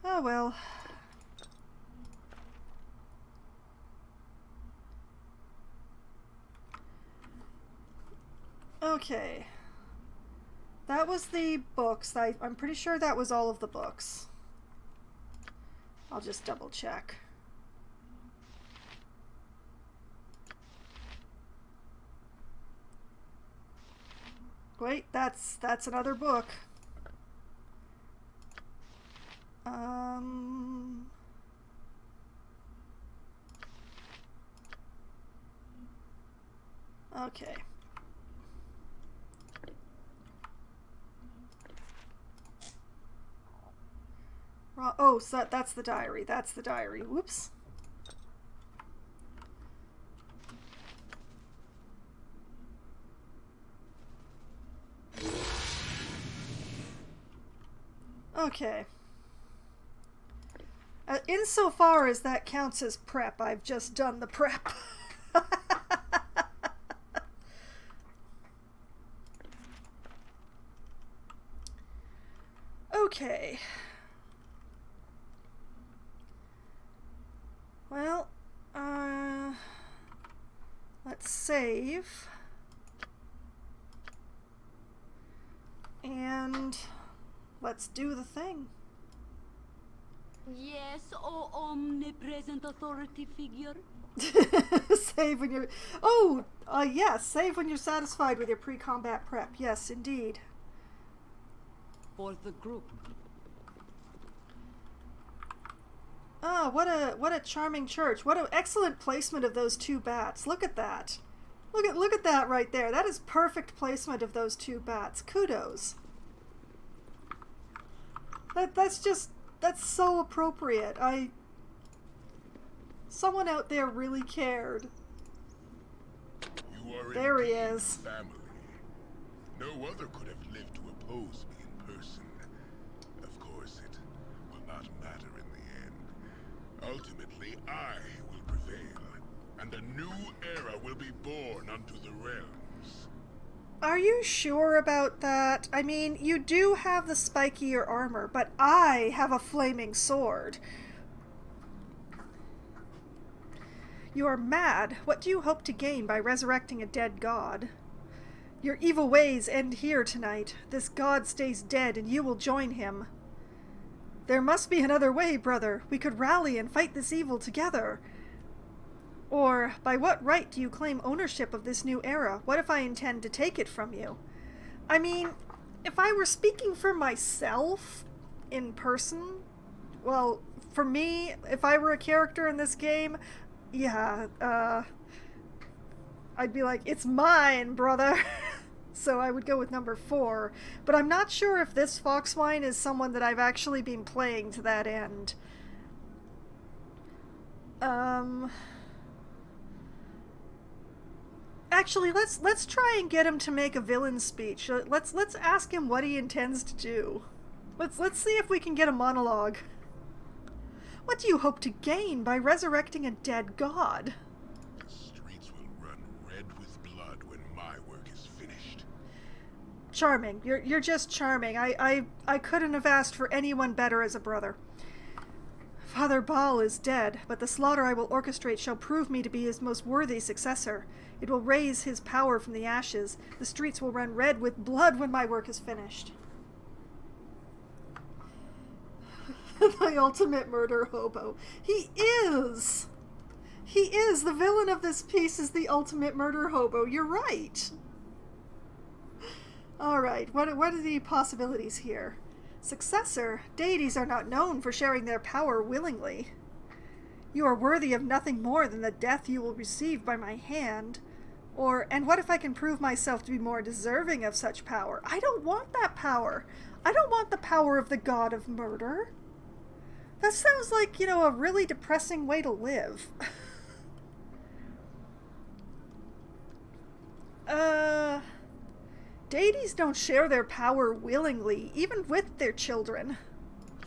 Oh well. Okay. That was the books. I'm pretty sure that was all of the books. I'll just double check. Wait, that's another book. Okay. Oh, so that's the diary. That's the diary. Whoops. Okay. Insofar as that counts as prep, I've just done the prep. Okay. Well, let's save. And let's do the thing.
Yes, oh omnipresent authority figure.
Save when you're... Oh, yes, save when you're satisfied with your pre-combat prep. Yes, indeed.
For the group.
Ah, what a charming church. What an excellent placement of those two bats. Look at that. Look at that right there. That is perfect placement of those two bats. Kudos. That's so appropriate. Someone out there really cared.
You are
There he
indeed
is.
Family. No other could have lived to oppose me in person. Of course, it will not matter in the end. Ultimately, I will prevail, and a new era will be born unto the realms.
Are you sure about that? I mean, you do have the spikier armor, but I have a flaming sword. You are mad. What do you hope to gain by resurrecting a dead god? Your evil ways end here tonight. This god stays dead, and you will join him. There must be another way, brother. We could rally and fight this evil together. Or, by what right do you claim ownership of this new era? What if I intend to take it from you? I mean, if I were speaking for myself in person, well, for me, if I were a character in this game, yeah, I'd be like, it's mine, brother. So I would go with number 4. But I'm not sure if this Foxwine is someone that I've actually been playing to that end. Actually, let's try and get him to make a villain speech. Let's ask him what he intends to do. Let's see if we can get a monologue. What do you hope to gain by resurrecting a dead god?
The streets will run red with blood when my work is finished.
Charming. You're just charming. I couldn't have asked for anyone better as a brother. Father Baal is dead, but the slaughter I will orchestrate shall prove me to be his most worthy successor. It will raise his power from the ashes. The streets will run red with blood when my work is finished. The ultimate murder hobo. He is! He is! The villain of this piece is the ultimate murder hobo. You're right! Alright, what are the possibilities here? Successor? Deities are not known for sharing their power willingly. You are worthy of nothing more than the death you will receive by my hand. Or, and what if I can prove myself to be more deserving of such power? I don't want that power. I don't want the power of the god of murder. That sounds like, you know, a really depressing way to live. Deities don't share their power willingly, even with their children.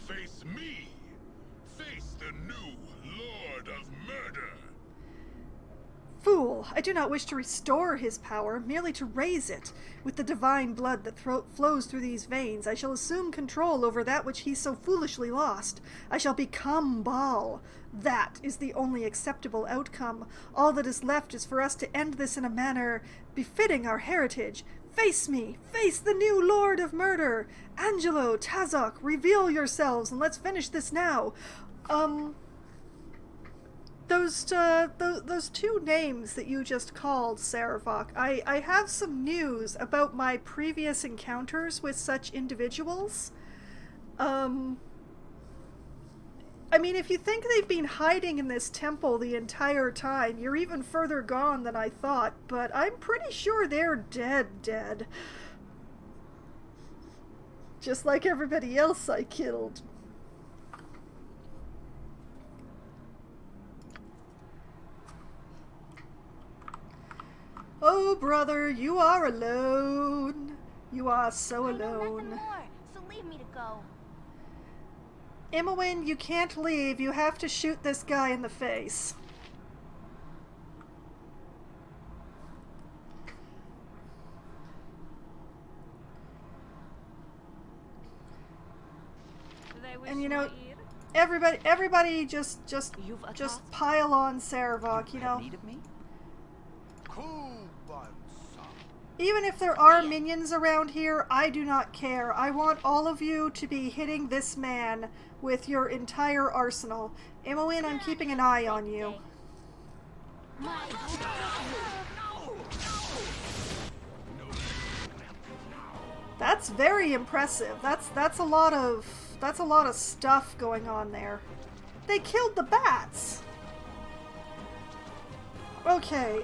Face me! Face the new Lord of Murder!
I do not wish to restore his power, merely to raise it. With the divine blood that flows through these veins, I shall assume control over that which he so foolishly lost. I shall become Baal. That is the only acceptable outcome. All that is left is for us to end this in a manner befitting our heritage. Face me! Face the new Lord of Murder! Angelo, Tazok, reveal yourselves, and let's finish this now. Those two names that you just called, Saravok, I have some news about my previous encounters with such individuals. I mean, if you think they've been hiding in this temple the entire time, you're even further gone than I thought, but I'm pretty sure they're dead. Just like everybody else I killed. Oh, brother, you are alone. You are so
I know nothing
alone.
more, so leave me to go.
Imowen, you can't leave. You have to shoot this guy in the face. And you know, everybody just pile on Saravok, you know.
Need of me?
Even if there are minions around here, I do not care. I want all of you to be hitting this man with your entire arsenal. Imowen, I'm keeping an eye on you. That's very impressive. That's a lot of stuff going on there. They killed the bats. Okay,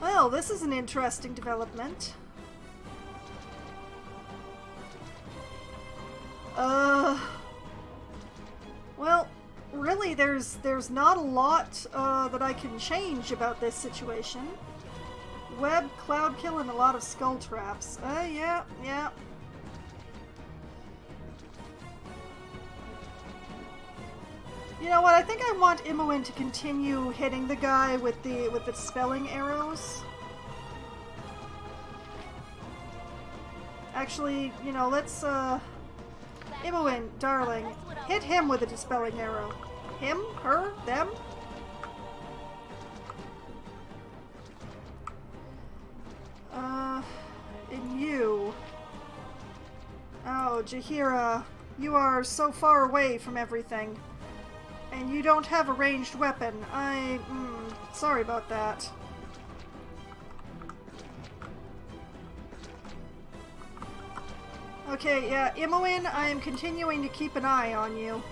well, this is an interesting development. Well, really, there's not a lot that I can change about this situation. Web, cloud kill, and a lot of skull traps. Yeah. You know what? I think I want Imowen to continue hitting the guy with the dispelling arrows. Actually, you know, let's Imowen, darling, hit him with a dispelling arrow. Him? Her? Them? And you. Oh, Jaheira, you are so far away from everything. And you don't have a ranged weapon. Sorry about that. Okay, yeah, Imowen, I am continuing to keep an eye on you.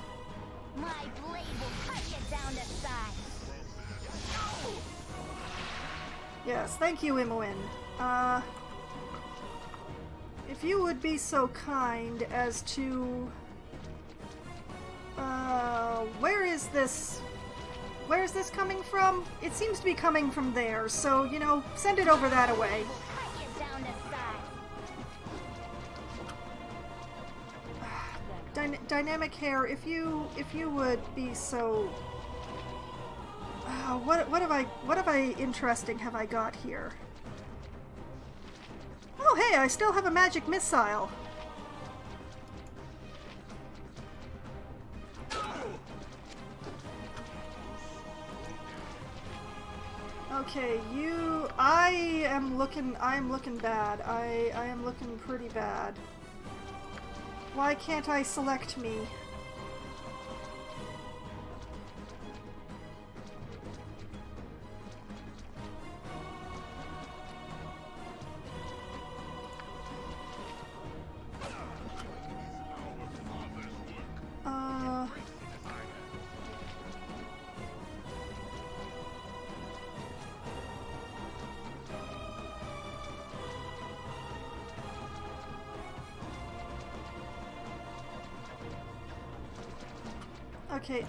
My blade will cut you down to size.
Yes, thank you, Imowen. If you would be so kind as to... Where is this coming from? It seems to be coming from there, so, you know, send it over that away.
Cut you down to size.
Dynamic hair, if you would be so... what have I interesting have I got here? Oh hey, I still have a magic missile. Okay, I am looking bad. I am looking pretty bad. Why can't I select me? Okay,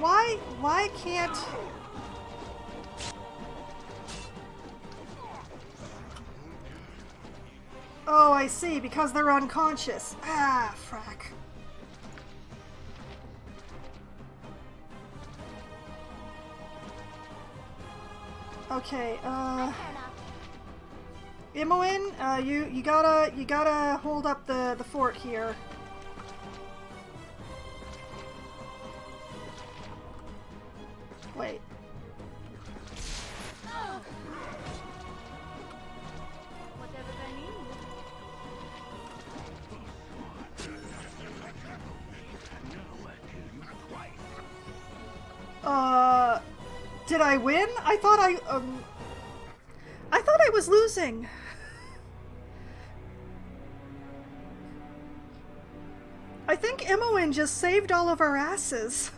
why can't... Oh, I see, because they're unconscious. Ah, frack. Okay,
Fair enough.
Imoen, you gotta hold up the fort here. Wait.
Whatever they need.
Did I win? I thought I was losing. I think Imoen just saved all of our asses.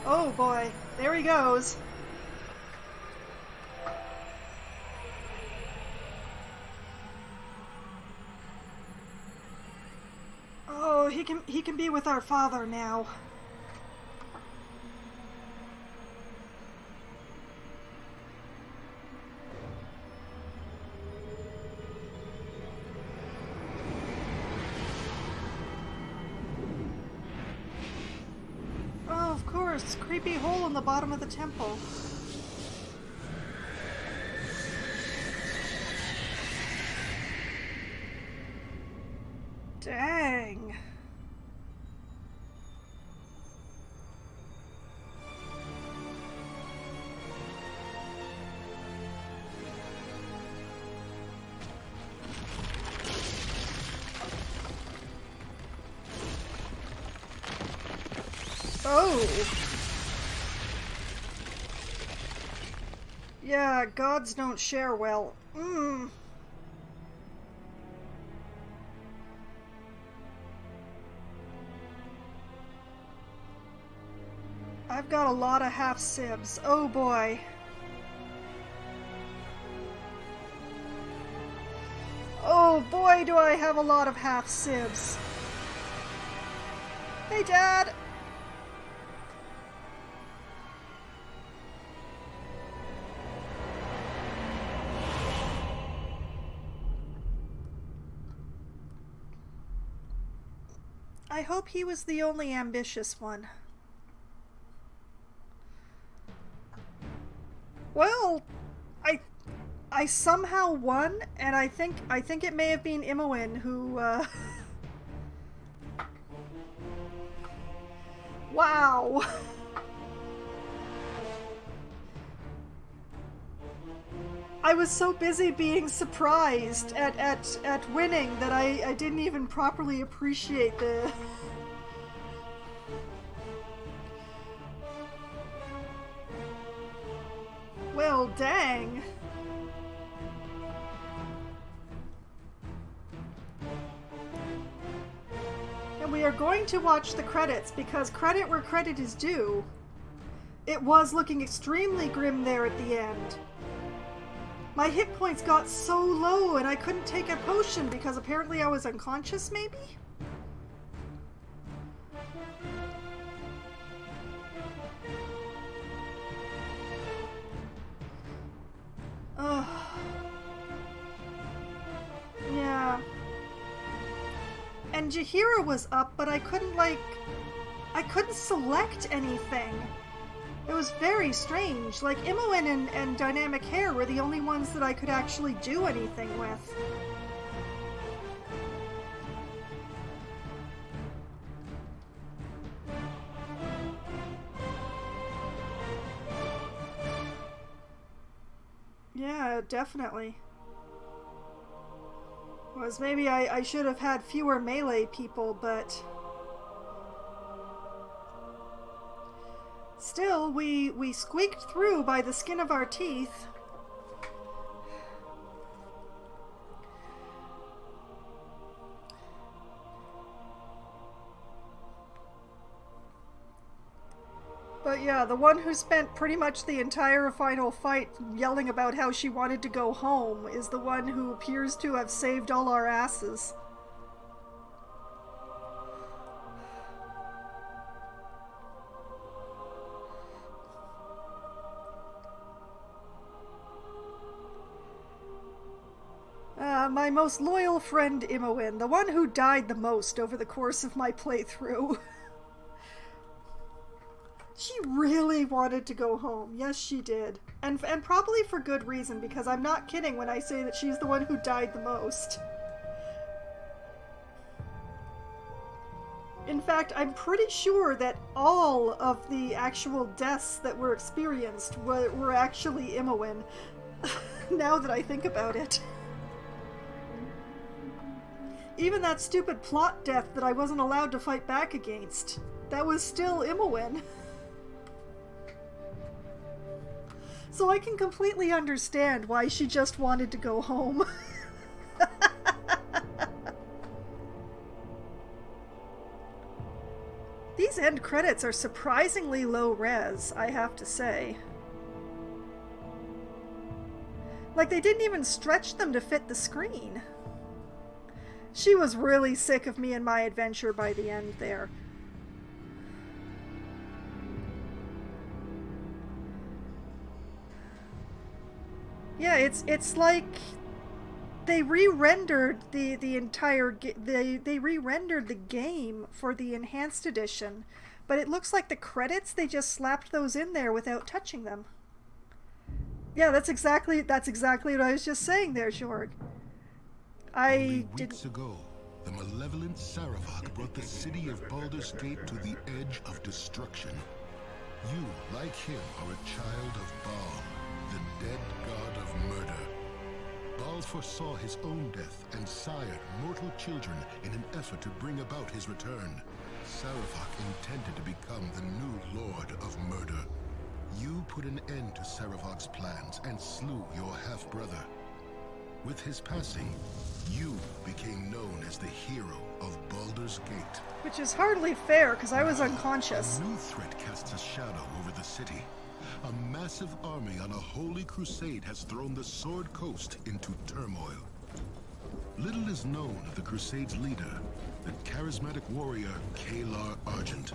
Oh boy, there he goes. Oh, he can be with our father now. Oh, of course, creepy hole in the bottom of the temple. Dang. Oh. Yeah, gods don't share well. I've got a lot of half-sibs. Oh boy. Oh boy, do I have a lot of half-sibs. Hey, Dad! I hope he was the only ambitious one. Well, I somehow won, and I think it may have been Imoen who Wow. I was so busy being surprised at winning that I didn't even properly appreciate the Well, dang. And we are going to watch the credits because credit where credit is due. It was looking extremely grim there at the end. My hit points got so low and I couldn't take a potion because apparently I was unconscious, maybe? Ugh. Yeah. And Jahira was up, but I couldn't select anything. It was very strange. Like, Imoen and Dynamic Hair were the only ones that I could actually do anything with. Yeah, definitely. Was maybe I should have had fewer melee people, but still, we squeaked through by the skin of our teeth. But yeah, the one who spent pretty much the entire final fight yelling about how she wanted to go home is the one who appears to have saved all our asses. My most loyal friend Imoen, the one who died the most over the course of my playthrough. She really wanted to go home. Yes, she did. And probably for good reason, because I'm not kidding when I say that she's the one who died the most. In fact, I'm pretty sure that all of the actual deaths that were experienced were actually Imoen, now that I think about it. Even that stupid plot death that I wasn't allowed to fight back against, that was still Imoen. So I can completely understand why she just wanted to go home. These end credits are surprisingly low res, I have to say. Like, they didn't even stretch them to fit the screen. She was really sick of me and my adventure by the end there. Yeah, it's like they re-rendered the entire they re-rendered the game for the enhanced edition, but it looks like the credits, they just slapped those in there without touching them. Yeah, that's exactly what I was just saying there, Jorg.
Only weeks ago, the malevolent Saravak brought the city of Baldur's Gate to the edge of destruction. You, like him, are a child of Baal, the dead god of murder. Baal foresaw his own death and sired mortal children in an effort to bring about his return. Saravak intended to become the new lord of murder. You put an end to Saravak's plans and slew your half-brother. With his passing, you became known as the hero of Baldur's Gate.
Which is hardly fair, because I was unconscious.
A new threat casts a shadow over the city. A massive army on a holy crusade has thrown the Sword Coast into turmoil. Little is known of the crusade's leader, the charismatic warrior Kalar Argent.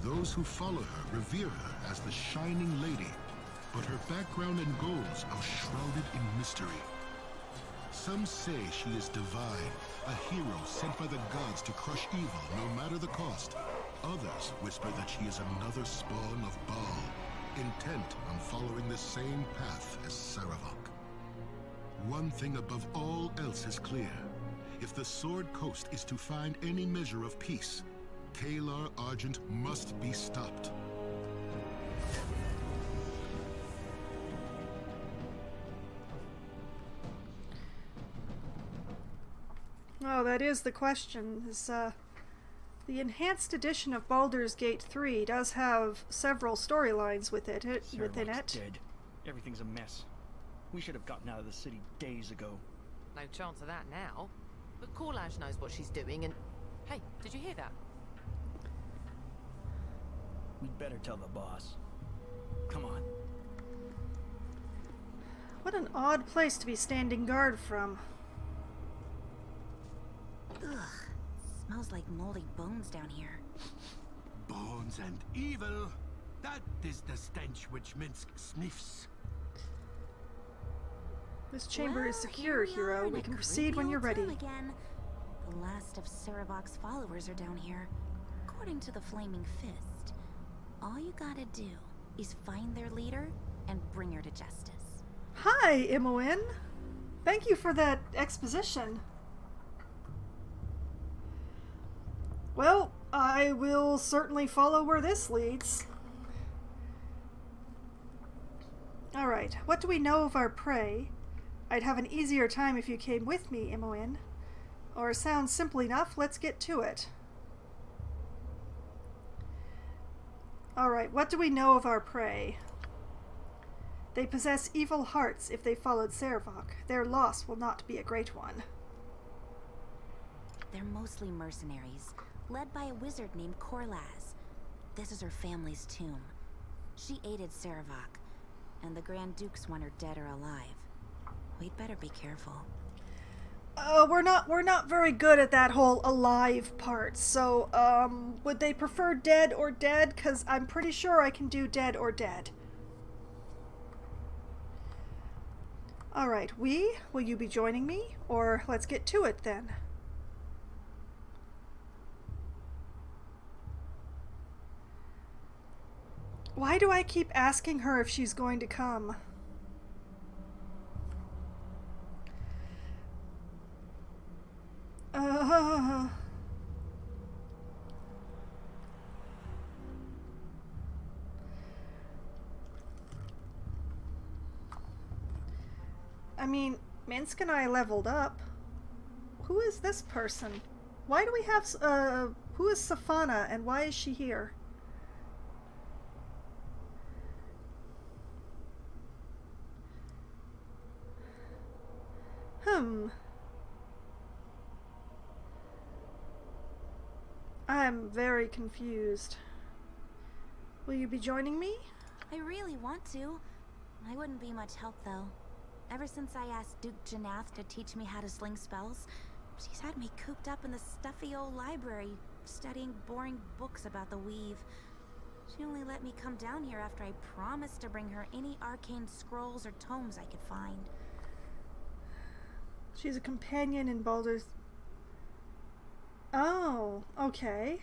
Those who follow her revere her as the Shining Lady, but her background and goals are shrouded in mystery. Some say she is divine, a hero sent by the gods to crush evil no matter the cost. Others whisper that she is another spawn of Baal, intent on following the same path as Saravak. One thing above all else is clear. If the Sword Coast is to find any measure of peace, Kalar Argent must be stopped.
Oh, that is the question. The enhanced edition of Baldur's Gate 3 does have several storylines within it.
Dead. Everything's a mess. We should have gotten out of the city days ago.
No chance of that now. But Corlash knows what she's doing and... Hey, did you hear that?
We'd better tell the boss. Come on.
What an odd place to be standing guard from.
Ugh. Smells like moldy bones down here.
Bones and evil. That is the stench which Minsk sniffs.
This chamber is secure, hero. We can proceed when you're ready.
Again. The last of Saravak's followers are down here. According to the Flaming Fist, all you gotta do is find their leader and bring her to justice.
Hi, Imoen. Thank you for that exposition. Well, I will certainly follow where this leads. Alright, what do we know of our prey? I'd have an easier time if you came with me, Imoen. Or sounds simple enough, let's get to it. Alright, what do we know of our prey? They possess evil hearts if they followed Saravak. Their loss will not be a great one.
They're mostly mercenaries, led by a wizard named Corlaz. This is her family's tomb. She aided Saravak, and the Grand Dukes want her dead or alive. We'd better be careful.
We're not very good at that whole alive part, so, would they prefer dead or dead? 'Cause I'm pretty sure I can do dead or dead. Alright, will you be joining me? Or let's get to it then. Why do I keep asking her if she's going to come? I mean, Minsk and I leveled up. Who is this person? Why do we have, who is Safana and why is she here? I'm very confused. Will you be joining me?
I really want to. I wouldn't be much help, though. Ever since I asked Duke Janath to teach me how to sling spells, she's had me cooped up in the stuffy old library, studying boring books about the weave. She only let me come down here after I promised to bring her any arcane scrolls or tomes I could find.
She's a companion in Baldur's... Oh, okay.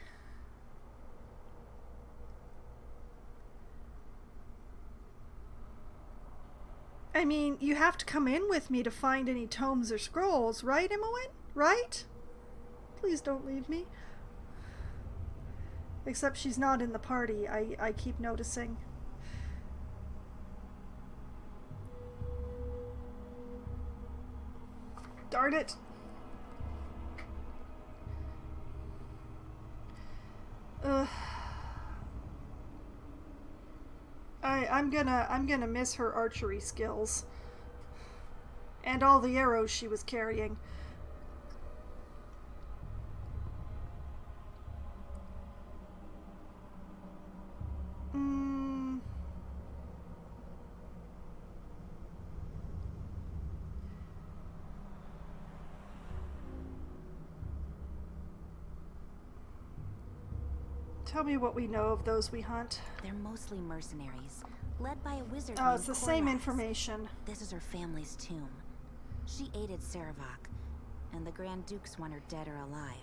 I mean, you have to come in with me to find any tomes or scrolls, right, Imoen? Right? Please don't leave me. Except she's not in the party, I keep noticing. Darn it. I'm gonna miss her archery skills. And all the arrows she was carrying. Tell me what we know of those we hunt.
They're mostly mercenaries, led by a wizard
Oh,
named
it's the same
Korlas.
information.
This is her family's tomb. She aided Sarevok, and the Grand Dukes want her dead or alive.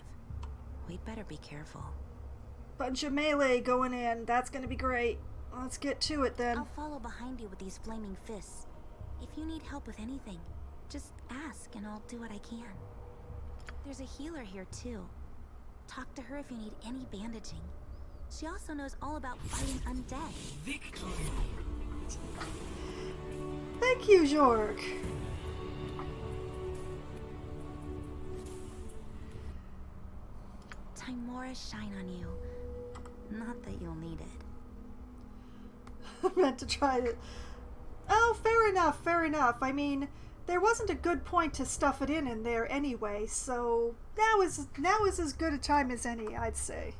We'd better be careful.
Bunch of melee going in. That's gonna be great. Let's get to it then.
I'll follow behind you with these flaming fists. If you need help with anything, just ask and I'll do what I can. There's a healer here too. Talk to her if you need any bandaging. She also knows all about fighting undead.
Victory!
Thank you, Jorg.
Timora shine on you. Not that you'll need it.
I meant to try it. Oh, fair enough, fair enough. I mean, there wasn't a good point to stuff it in there anyway, so now is as good a time as any, I'd say.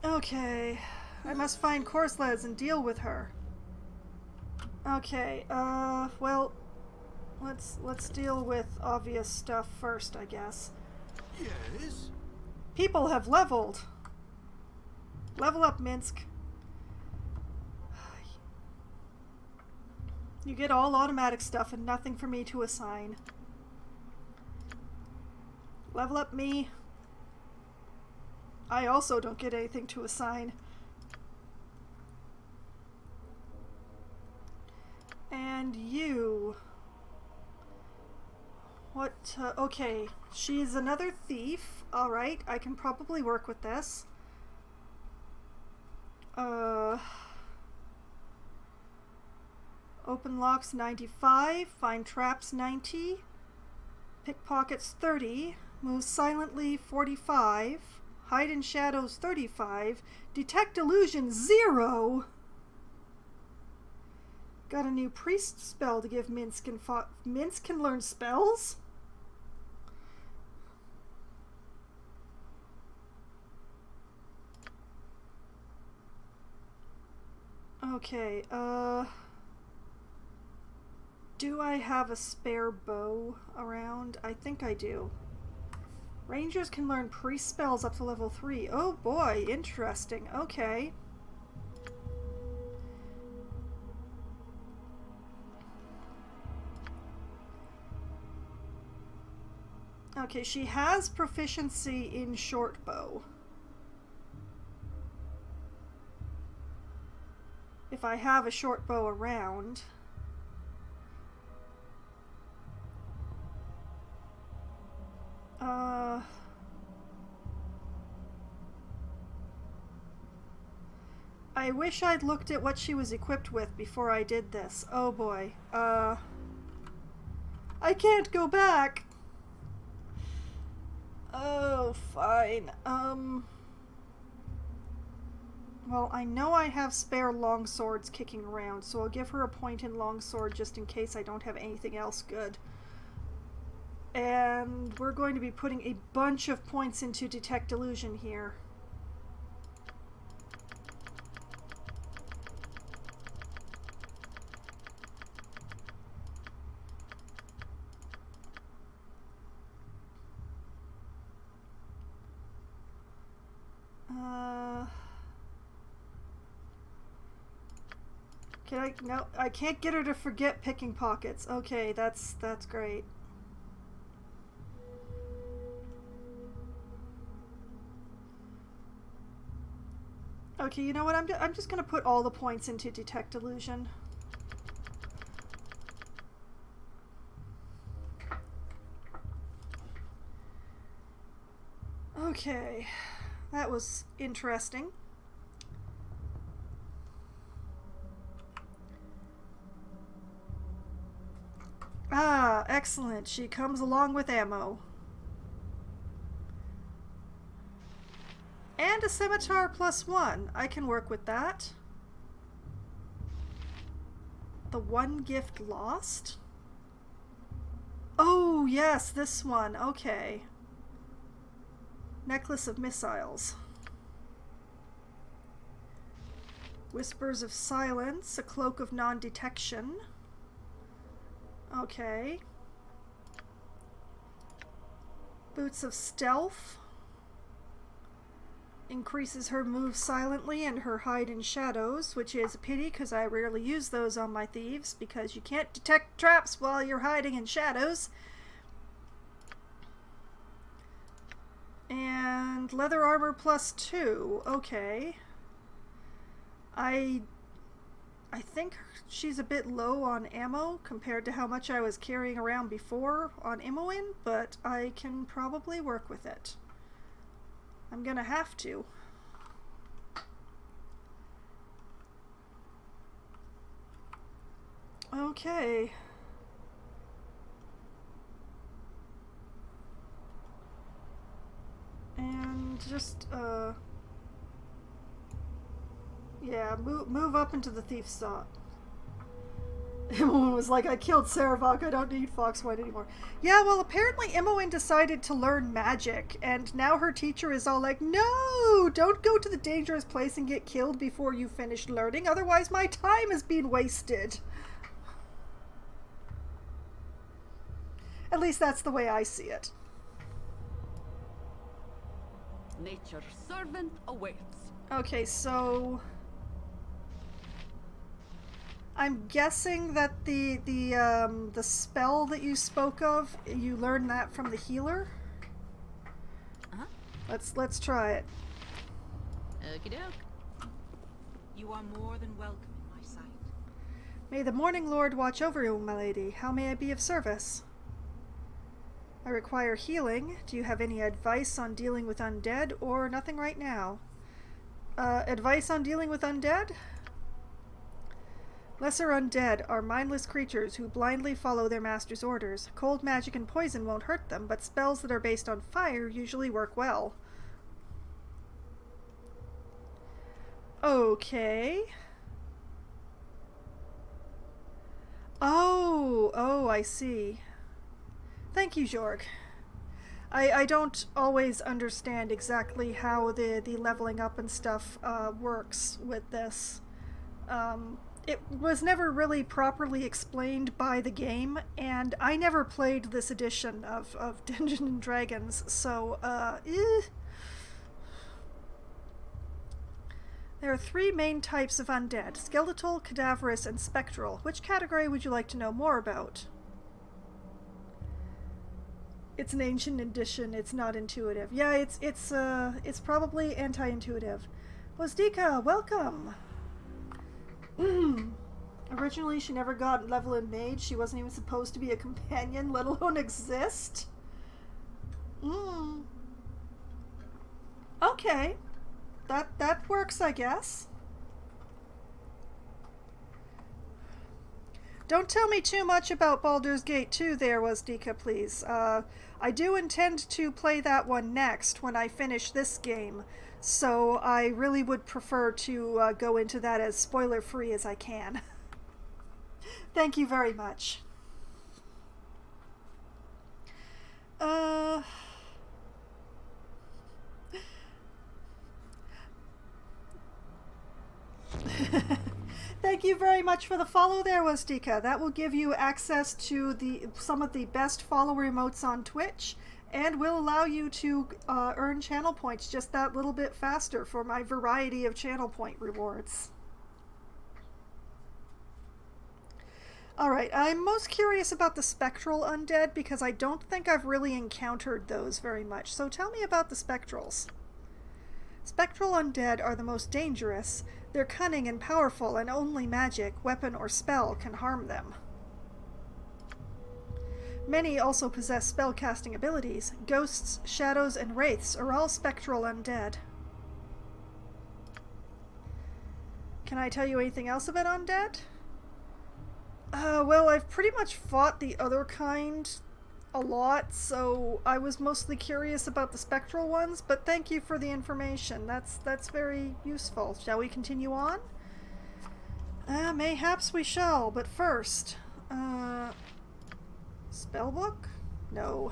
Okay, I must find Korslez and deal with her. Okay, well, let's deal with obvious stuff first, I guess.
Yes?
People have leveled. Level up, Minsk. You get all automatic stuff and nothing for me to assign. Level up me. I also don't get anything to assign. And you. What? Okay, she's another thief. Alright, I can probably work with this. Open locks 95, find traps 90, pickpockets 30, move silently 45, hide in shadows 35, detect illusion 0. Got a new priest spell to give Minsk, and Minsk can learn spells? Okay, do I have a spare bow around? I think I do. Rangers can learn priest spells up to level 3. Oh boy, interesting. Okay. Okay, she has proficiency in short bow. If I have a short bow around. I wish I'd looked at what she was equipped with before I did this. Oh boy. I can't go back! Oh, fine. Well, I know I have spare longswords kicking around, so I'll give her a point in longsword just in case I don't have anything else good. And we're going to be putting a bunch of points into Detect Illusion here. No, I can't get her to forget picking pockets. Okay, that's great. Okay, you know what? I'm just gonna put all the points into Detect Illusion. Okay, that was interesting. Ah, excellent. She comes along with ammo. And a scimitar +1. I can work with that. The one gift lost? Oh, yes, this one. Okay. Necklace of missiles. Whispers of silence. A cloak of non-detection. Okay. Boots of stealth. Increases her move silently and her hide in shadows, which is a pity because I rarely use those on my thieves because you can't detect traps while you're hiding in shadows. And leather armor +2. Okay. I think she's a bit low on ammo compared to how much I was carrying around before on Imoen, but I can probably work with it. I'm gonna have to. Okay. And just, yeah, move up into the thief slot. Imoen was like, I killed Saravok, I don't need Foxwhite anymore. Yeah, well, apparently Imoen decided to learn magic, and now her teacher is all like, no, don't go to the dangerous place and get killed before you finish learning, otherwise my time is being wasted. At least that's the way I see it.
Nature's servant awaits.
Okay, so I'm guessing that the spell that you spoke of, you learned that from the healer. Let's try it.
Okie doke.
You are more than welcome in my sight.
May the Morning Lord watch over you, my lady. How may I be of service? I require healing. Do you have any advice on dealing with undead, or nothing right now? Advice on dealing with undead? Lesser undead are mindless creatures who blindly follow their master's orders. Cold magic and poison won't hurt them, but spells that are based on fire usually work well. Okay. Oh, I see. Thank you, Jorg. I don't always understand exactly how the leveling up and stuff works with this. it was never really properly explained by the game, and I never played this edition of Dungeons and Dragons, so, There are 3 main types of undead: skeletal, cadaverous, and spectral. Which category would you like to know more about? It's an ancient edition, it's not intuitive. Yeah, it's probably anti-intuitive. Wazdika, welcome! Originally, she never got level in mage. She wasn't even supposed to be a companion, let alone exist. Okay. That works, I guess. Don't tell me too much about Baldur's Gate 2 there, Wazdika, please. I do intend to play that one next when I finish this game, so I really would prefer to go into that as spoiler-free as I can. Thank you very much. Thank you very much for the follow there, Wazdika. That will give you access to some of the best follower emotes on Twitch, and will allow you to earn channel points just that little bit faster for my variety of channel point rewards. Alright, I'm most curious about the spectral undead because I don't think I've really encountered those very much, so tell me about the spectrals. Spectral undead are the most dangerous. They're cunning and powerful, and only magic, weapon, or spell can harm them. Many also possess spellcasting abilities. Ghosts, shadows, and wraiths are all spectral undead. Can I tell you anything else about undead? Well, I've pretty much fought the other kind a lot, so I was mostly curious about the spectral ones, but thank you for the information. That's very useful. Shall we continue on? Mayhaps we shall, but first, spellbook? No.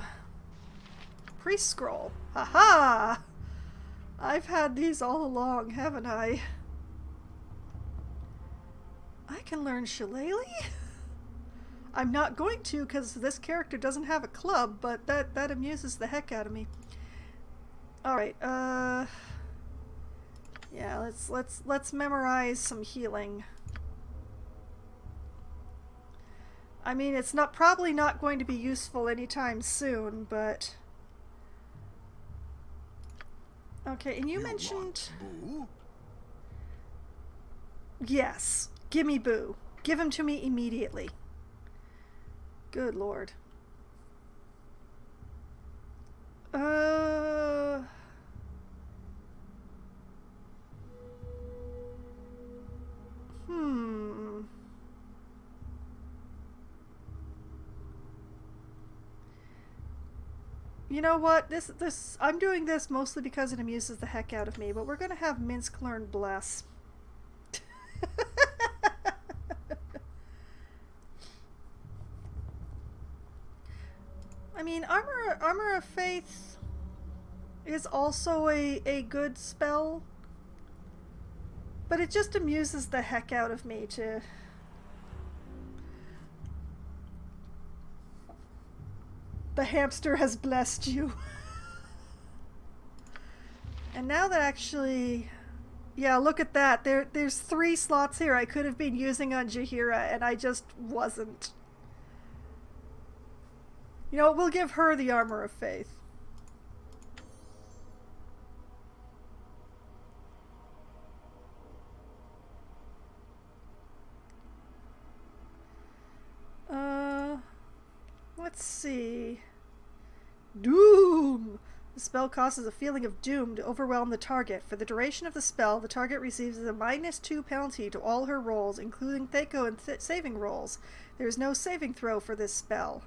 Priest scroll. Haha! I've had these all along, haven't I? I can learn Shillelagh? I'm not going to because this character doesn't have a club, but that amuses the heck out of me. Alright, yeah, let's memorize some healing. I mean, it's probably not going to be useful anytime soon, but okay, and you mentioned
Boo?
yes, gimme Boo. Give him to me immediately. Good lord. You know what? I'm doing this mostly because it amuses the heck out of me, but we're gonna have Minsk learn Bless. I mean, Armor of Faith is also a good spell, but it just amuses the heck out of me to... The hamster has blessed you. And now that actually... Yeah, look at that. There's 3 slots here I could have been using on Jaheira, and I just wasn't. You know, we'll give her the Armor of Faith. Let's see. Doom! The spell causes a feeling of doom to overwhelm the target. For the duration of the spell, the target receives a -2 penalty to all her rolls, including Thaco and saving rolls. There is no saving throw for this spell.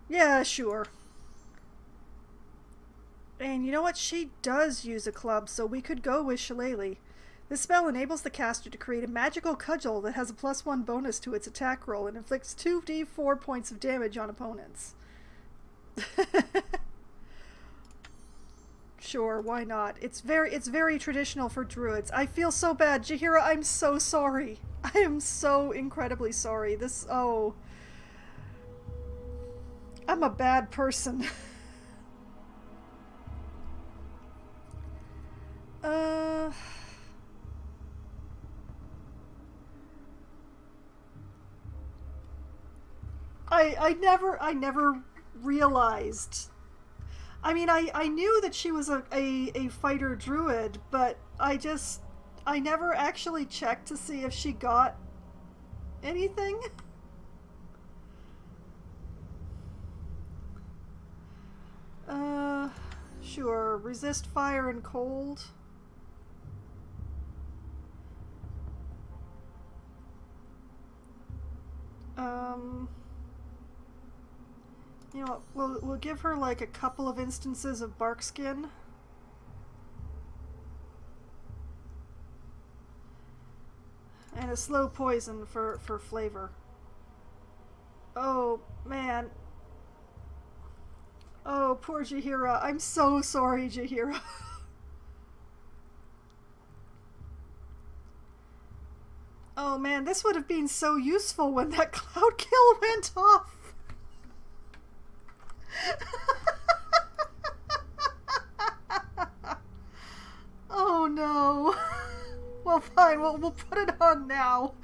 Yeah, sure. And you know what? She does use a club, so we could go with Shillelagh. This spell enables the caster to create a magical cudgel that has a +1 bonus to its attack roll and inflicts 2d4 points of damage on opponents. Sure, why not? It's very traditional for druids. I feel so bad. Jaheira, I'm so sorry. I am so incredibly sorry. I'm a bad person. I never realized. I mean, I knew that she was a fighter druid, but I never actually checked to see if she got anything. Sure. Resist fire and cold. You know what, we'll give her like a couple of instances of bark skin. And a slow poison for flavor. Oh, man. Oh, poor Jaheira. I'm so sorry, Jaheira. Oh man, this would have been so useful when that cloud kill went off. Oh no. Well, fine, we'll put it on now.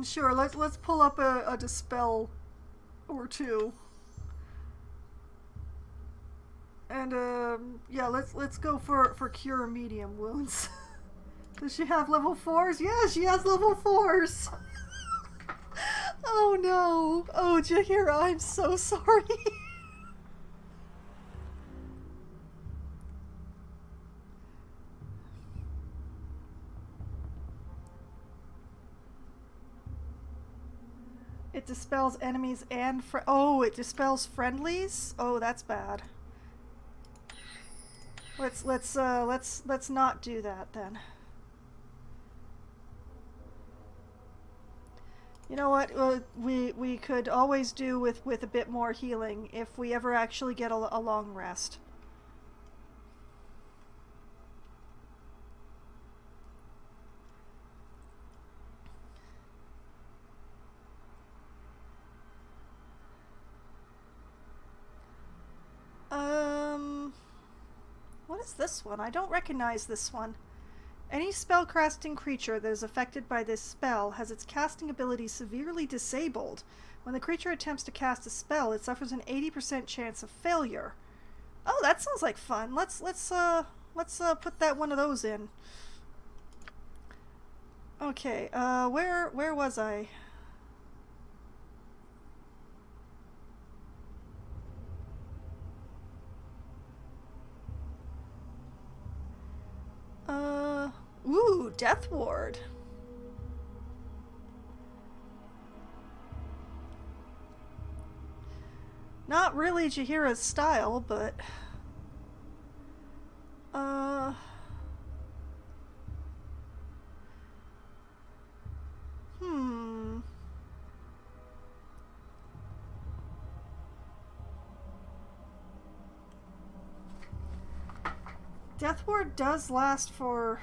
Sure, let's pull up a dispel or two. And yeah, let's go for cure medium wounds. Does she have level 4s? Yeah, she has level 4s. Oh no. Oh, Jaheira, I'm so sorry. It dispels enemies and oh, it dispels friendlies? Oh, that's bad. Let's not do that then. You know what? We could always do with a bit more healing if we ever actually get a long rest. What is this one? I don't recognize this one. Any spellcasting creature that is affected by this spell has its casting ability severely disabled. When the creature attempts to cast a spell, it suffers an 80% chance of failure. Oh, that sounds like fun. Let's put that one of those in. Okay, where was I? Ooh, Death Ward. Not really Jaheira's style, but Death Ward does last for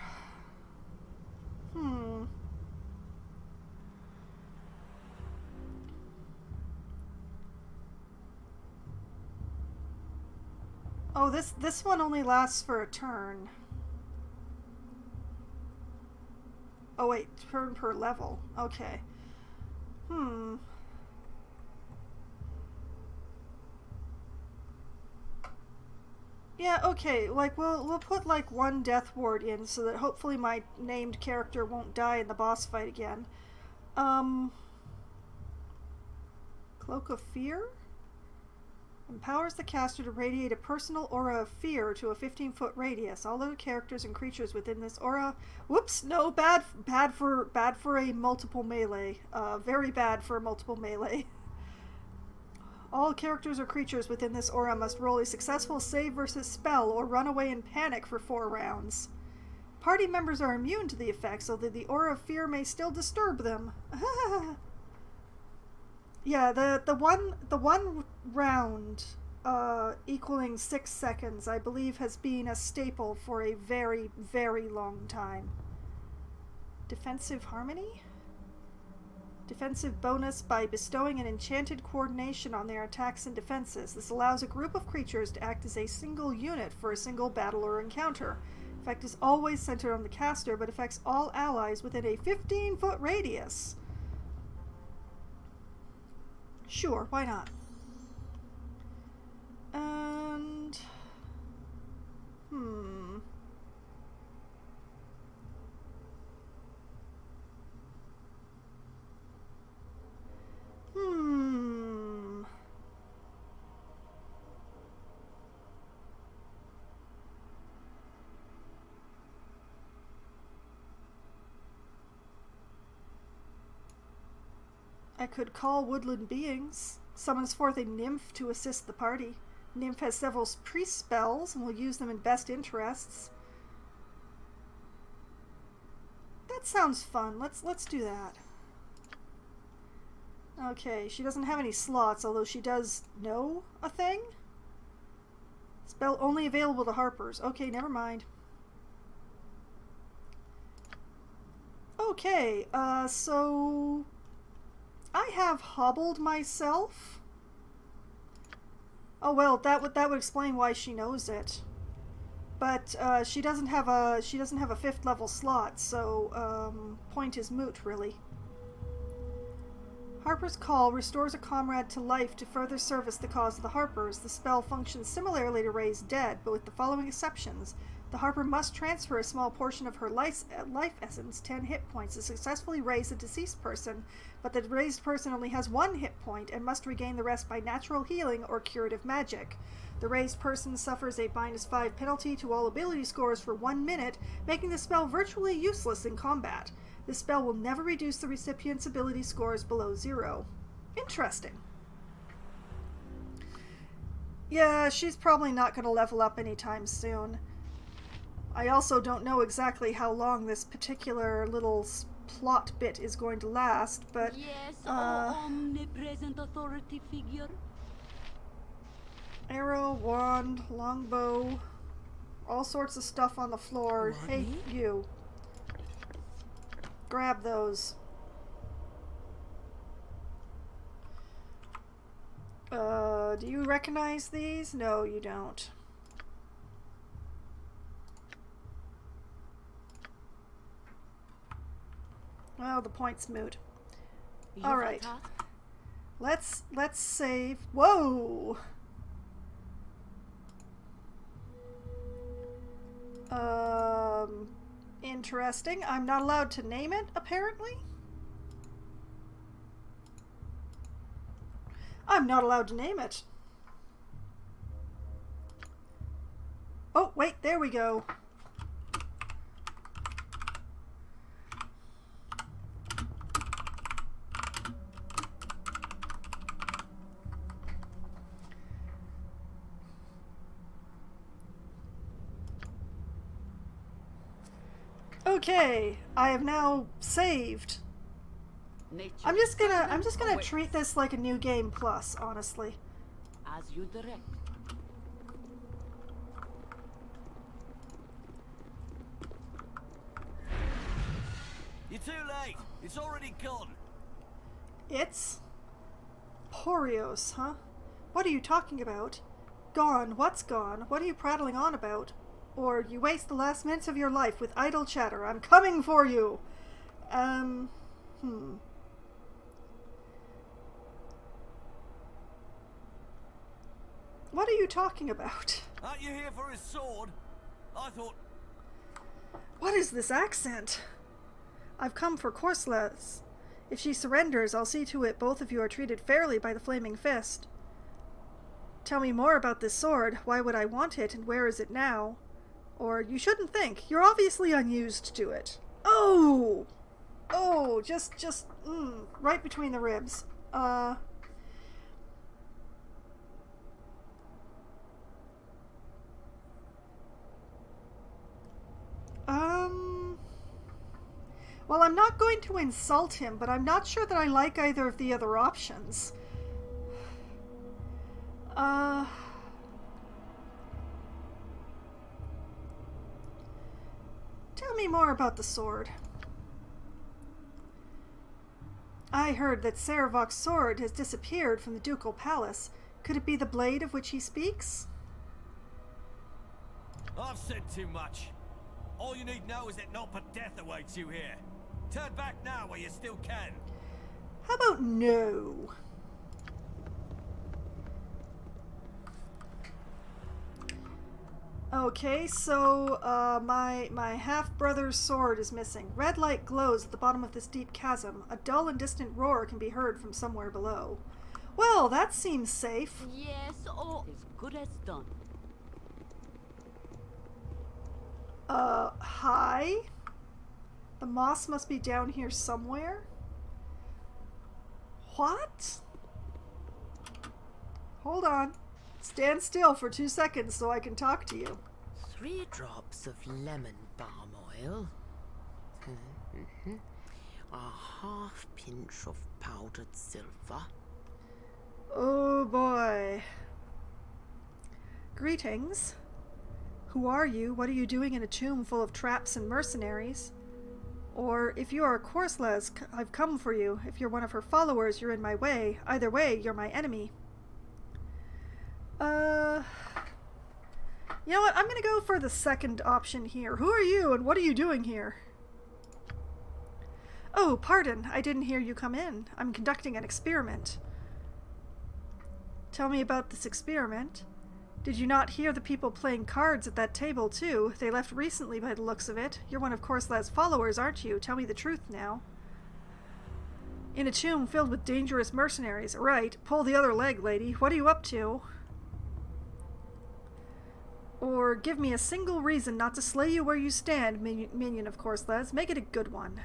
Oh, this one only lasts for a turn. Oh wait, turn per level. Okay. Yeah, okay, like we'll put like one Death Ward in so that hopefully my named character won't die in the boss fight again. Cloak of Fear? Empowers the caster to radiate a personal aura of fear to a 15-foot radius. All other characters and creatures within this aura... Whoops! No, bad for a multiple melee. Very bad for a multiple melee. All characters or creatures within this aura must roll a successful save versus spell or run away in panic for 4 rounds. Party members are immune to the effects, although the aura of fear may still disturb them. Yeah, the one round equaling 6 seconds, I believe, has been a staple for a very, very long time. Defensive harmony? Defensive bonus by bestowing an enchanted coordination on their attacks and defenses. This allows a group of creatures to act as a single unit for a single battle or encounter. Effect is always centered on the caster, but affects all allies within a 15-foot radius. Sure, why not? And... I could call woodland beings. Summons forth a nymph to assist the party. Nymph has several priest spells and will use them in best interests. That sounds fun. Let's do that. Okay, she doesn't have any slots, although she does know a thing. Spell only available to Harpers. Okay, never mind. Okay, so I have hobbled myself. Oh well, that would explain why she knows it. But she doesn't have a 5th level slot, so point is moot, really. Harper's Call restores a comrade to life to further service the cause of the Harpers. The spell functions similarly to Raise Dead, but with the following exceptions. The Harper must transfer a small portion of her life essence, 10 hit points, to successfully raise a deceased person, but the raised person only has 1 hit point and must regain the rest by natural healing or curative magic. The raised person suffers a -5 penalty to all ability scores for 1 minute, making the spell virtually useless in combat. This spell will never reduce the recipient's ability scores below 0. Interesting. Yeah, she's probably not going to level up anytime soon. I also don't know exactly how long this particular little plot bit is going to last, but...
Yes, omnipresent authority figure.
Arrow, wand, longbow, all sorts of stuff on the floor. Hey, you. Grab those. Do you recognize these? No, you don't. Well, the point's moot. All right. Let's save. Whoa. Interesting. I'm not allowed to name it, apparently. I'm not allowed to name it. Oh, wait, there we go. Okay, I have now saved. I'm just gonna treat this like a new game plus, honestly.
As you direct.
You're too late. It's already gone.
It's Porios, huh? What are you talking about? Gone? What's gone? What are you prattling on about? Or you waste the last minutes of your life with idle chatter. I'm coming for you! What are you talking about?
Aren't you here for his sword? I thought...
What is this accent? I've come for Corslez. If she surrenders, I'll see to it both of you are treated fairly by the Flaming Fist. Tell me more about this sword. Why would I want it, and where is it now? Or, you shouldn't think. You're obviously unused to it. Oh! Oh, just, right between the ribs. Well, I'm not going to insult him, but I'm not sure that I like either of the other options. Tell me more about the sword. I heard that Sarevok's sword has disappeared from the ducal palace. Could it be the blade of which he speaks?
I've said too much. All you need know is that not but death awaits you here. Turn back now while you still can.
How about no? Okay, so my half-brother's sword is missing. Red light glows at the bottom of this deep chasm. A dull and distant roar can be heard from somewhere below. Well, that seems safe.
Yes, or as good as done.
Hi? The moss must be down here somewhere? What? Hold on. Stand still for 2 seconds so I can talk to you.
3 drops of lemon balm oil. A half pinch of powdered silver.
Oh boy. Greetings. Who are you? What are you doing in a tomb full of traps and mercenaries? Or, if you are Korsles, I've come for you. If you're one of her followers, you're in my way. Either way, you're my enemy. You know what? I'm gonna go for the second option here. Who are you, and what are you doing here? Oh, pardon. I didn't hear you come in. I'm conducting an experiment. Tell me about this experiment. Did you not hear the people playing cards at that table, too? They left recently by the looks of it. You're one of Korsles' followers, aren't you? Tell me the truth now. In a tomb filled with dangerous mercenaries. Right. Pull the other leg, lady. What are you up to? Or give me a single reason not to slay you where you stand, minion of Korsles. Make it a good one.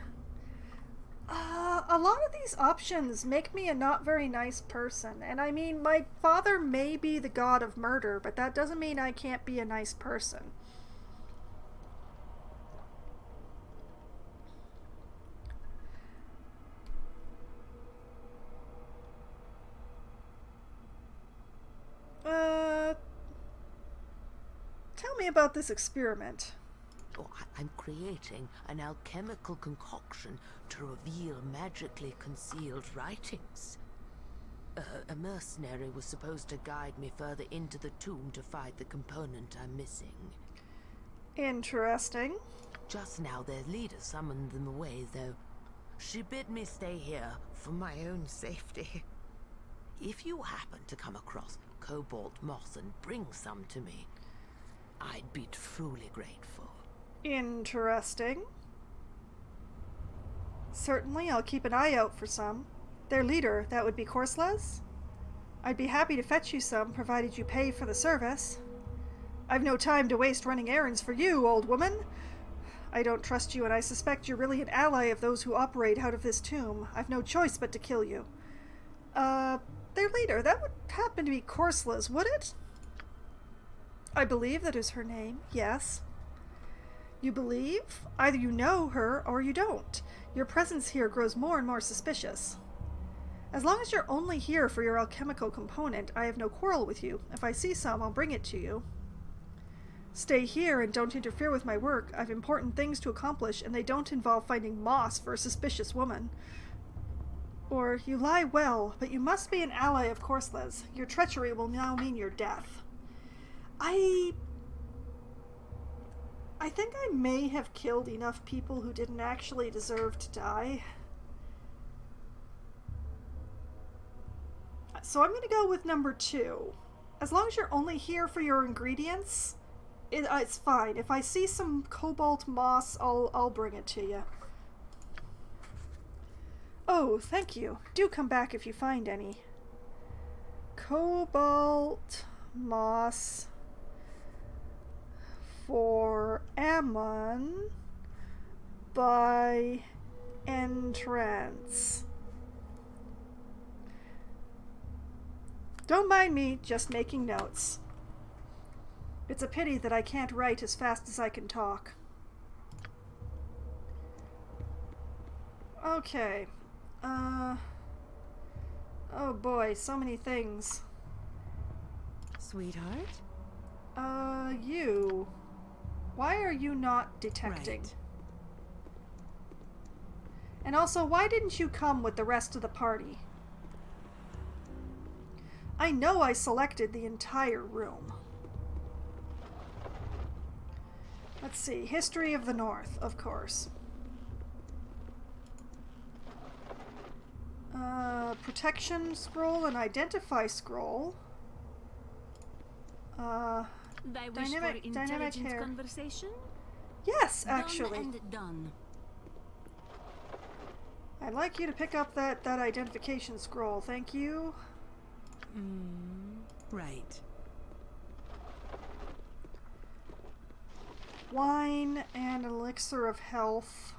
A lot of these options make me a not very nice person. And I mean, my father may be the god of murder, but that doesn't mean I can't be a nice person. Tell me about this experiment.
Oh, I'm creating an alchemical concoction to reveal magically concealed writings. A mercenary was supposed to guide me further into the tomb to find the component I'm missing.
Interesting.
Just now their leader summoned them away, though. She bid me stay here for my own safety. If you happen to come across cobalt moss and bring some to me, I'd be truly grateful.
Interesting. Certainly, I'll keep an eye out for some. Their leader, that would be Korsles? I'd be happy to fetch you some, provided you pay for the service. I've no time to waste running errands for you, old woman. I don't trust you, and I suspect you're really an ally of those who operate out of this tomb. I've no choice but to kill you. Their leader, that would happen to be Korsles, would it? I believe that is her name, yes. You believe? Either you know her or you don't. Your presence here grows more and more suspicious. As long as you're only here for your alchemical component, I have no quarrel with you. If I see some, I'll bring it to you. Stay here and don't interfere with my work. I've important things to accomplish, and they don't involve finding moss for a suspicious woman. Or, you lie well, but you must be an ally of Korsles. Your treachery will now mean your death. I think I may have killed enough people who didn't actually deserve to die. So I'm going to go with number 2. As long as you're only here for your ingredients, it's fine. If I see some cobalt moss, I'll bring it to you. Oh, thank you. Do come back if you find any. Cobalt moss for Ammon by entrance. Don't mind me, just making notes. It's a pity that I can't write as fast as I can talk. Okay. Oh boy, so many things.
Sweetheart?
You. Why are you not detecting?
Right.
And also, why didn't you come with the rest of the party? I know I selected the entire room. Let's see. History of the North, of course. Protection scroll and identify scroll. Dynamic hair.
Conversation?
Yes, actually.
Done and done.
I'd like you to pick up that identification scroll. Thank you.
Right.
Wine and elixir of health.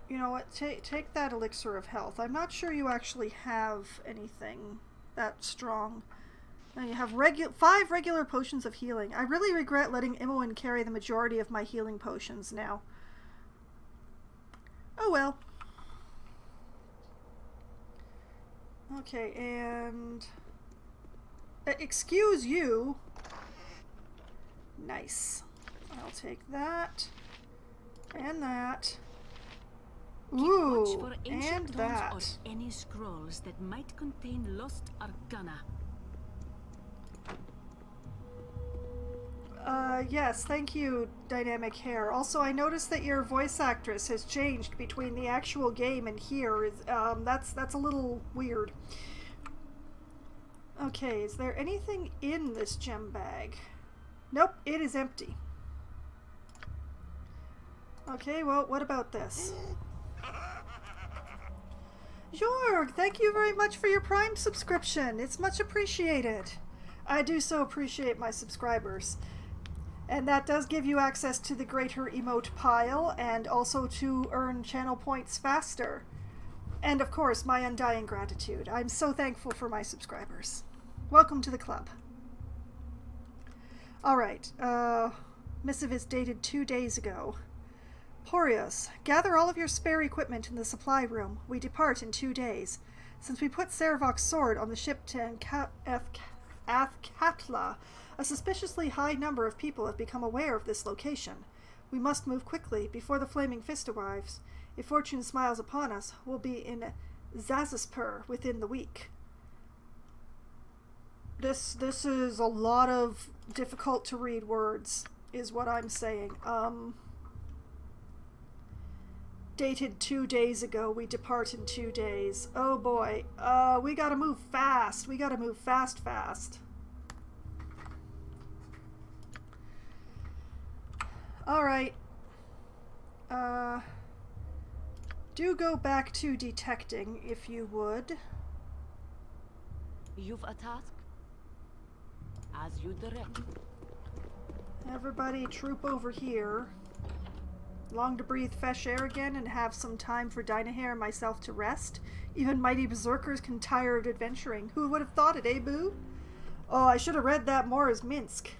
You know what? Take that elixir of health. I'm not sure you actually have anything that strong. Now you have 5 regular potions of healing. I really regret letting Imoen carry the majority of my healing potions now. Oh well. Okay, and... excuse you. Nice. I'll take that. And that. Ooh,
for
and
ancient tomes
that.
or any scrolls that might contain lost arcana.
Yes, thank you, Dynamic Hair. Also, I noticed that your voice actress has changed between the actual game and here. That's a little weird. Okay, is there anything in this gem bag? Nope, it is empty. Okay, well, what about this? Jorg, thank you very much for your Prime subscription. It's much appreciated. I do so appreciate my subscribers. And that does give you access to the greater emote pile and also to earn channel points faster. And of course, my undying gratitude. I'm so thankful for my subscribers. Welcome to the club. Alright, missive is dated 2 days ago. Porios, gather all of your spare equipment in the supply room. We depart in 2 days. Since we put Saravok's sword on the ship to Athkatla, a suspiciously high number of people have become aware of this location. We must move quickly before the Flaming Fist arrives. If fortune smiles upon us, we'll be in Zazaspur within the week. This is a lot of difficult to read words, is what I'm saying. Dated 2 days ago, we depart in 2 days. Oh boy. We gotta move fast. We gotta move fast. Alright. Do go back to detecting, if you would.
You've a task? As you direct.
Everybody troop over here. Long to breathe fresh air again and have some time for Dynahair and myself to rest. Even mighty berserkers can tire of adventuring. Who would have thought it, eh, Boo? Oh, I should have read that more as Minsk.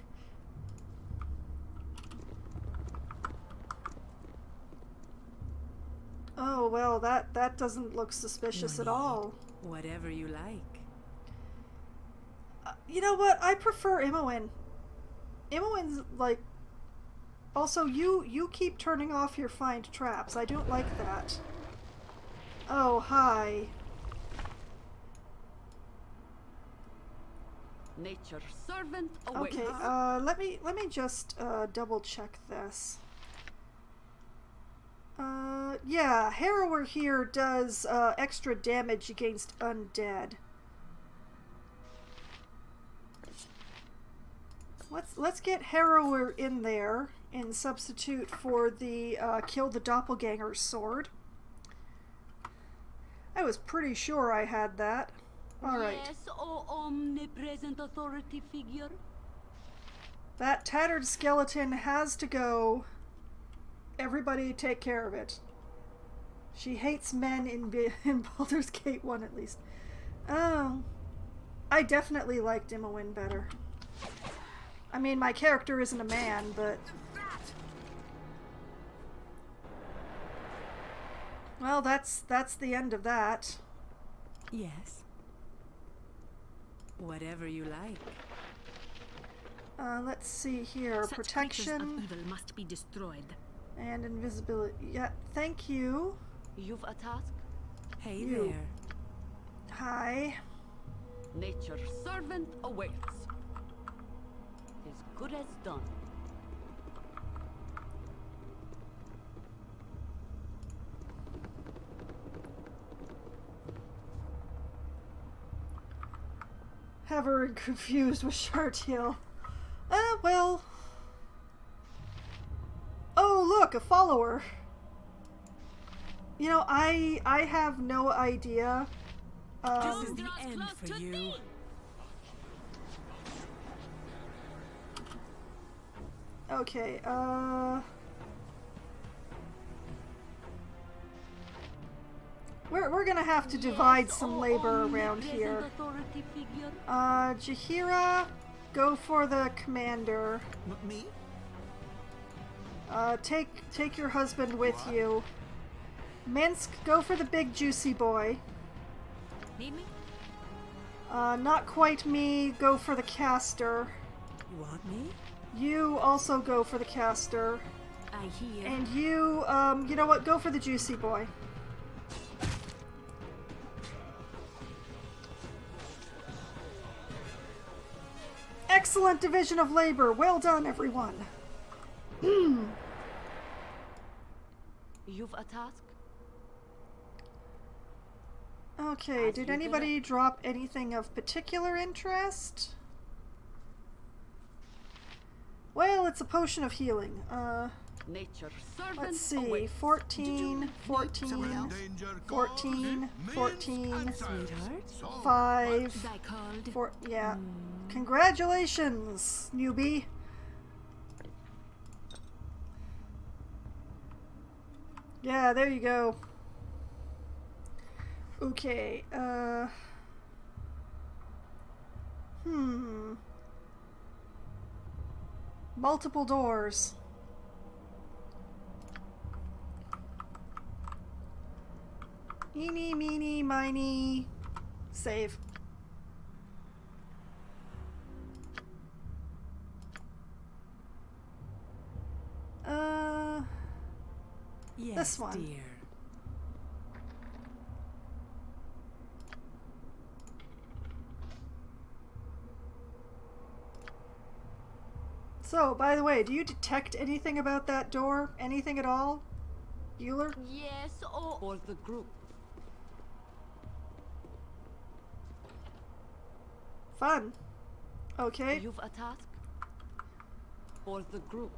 Oh, well, that doesn't look suspicious at all.
Whatever you like.
You know what? I prefer Imoen. Imoen's, like... Also, you keep turning off your find traps. I don't like that. Oh, hi.
Nature's servant awaits.
Okay, let me just double check this. Yeah, Harrower here does extra damage against undead. Let's get Harrower in there in substitute for the kill the doppelganger sword. I was pretty sure I had that. Alright.
Yes, oh omnipresent authority figure.
That tattered skeleton has to go. Everybody take care of it. She hates men in Baldur's Gate 1 at least. Oh. I definitely liked Imoen better. I mean, my character isn't a man, but... Well, that's the end of that.
Yes. Whatever you like.
Let's see here.
Such creatures of
Protection
evil must be destroyed.
and invisibility. Yeah, thank you.
You've a task?
Hey
You.
there.
Hi.
Nature's servant awaits. As good as done.
Have her confused with Shartiel. Well. Oh, look, a follower. You know, I have no idea.
This is the end for you.
Okay, we're gonna have to divide some labor around here. Jahira, go for the commander.
Me?
Take your husband with you. Minsk, go for the big juicy boy.
Need me?
Not quite me, go for the caster.
You want me?
You also go for the caster.
I hear.
And you, you know what, go for the juicy boy. Excellent division of labor. Well done, everyone.
You've a task?
Okay, did anybody drop anything of particular interest? Well, it's a potion of healing.
Nature's servant
Let's see.
awaits.
14, 14, 14, 14,
Sweetheart?
5,
I called.
4. Yeah. Congratulations, newbie. Yeah, there you go. Okay, multiple doors. Eeny, meeny, miny. Save.
Yes,
this one.
dear.
So, by the way, do you detect anything about that door? Anything at all? Bueller?
Yes, or for the group.
Fun. Okay.
You've a task? For the group.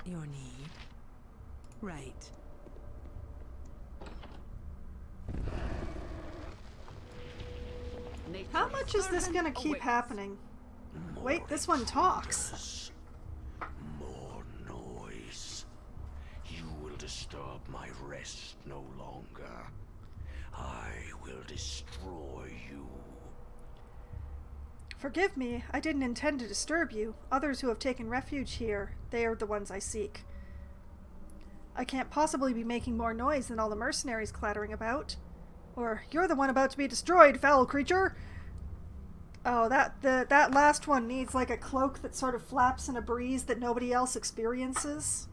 Your need. Right.
How much is this gonna keep happening? Wait, this one talks.
More noise. You will disturb my rest no longer. I will destroy you.
Forgive me, I didn't intend to disturb you. Others who have taken refuge here, they are the ones I seek. I can't possibly be making more noise than all the mercenaries clattering about. Or you're the one about to be destroyed, foul creature! Oh, that last one needs like a cloak that sort of flaps in a breeze that nobody else experiences.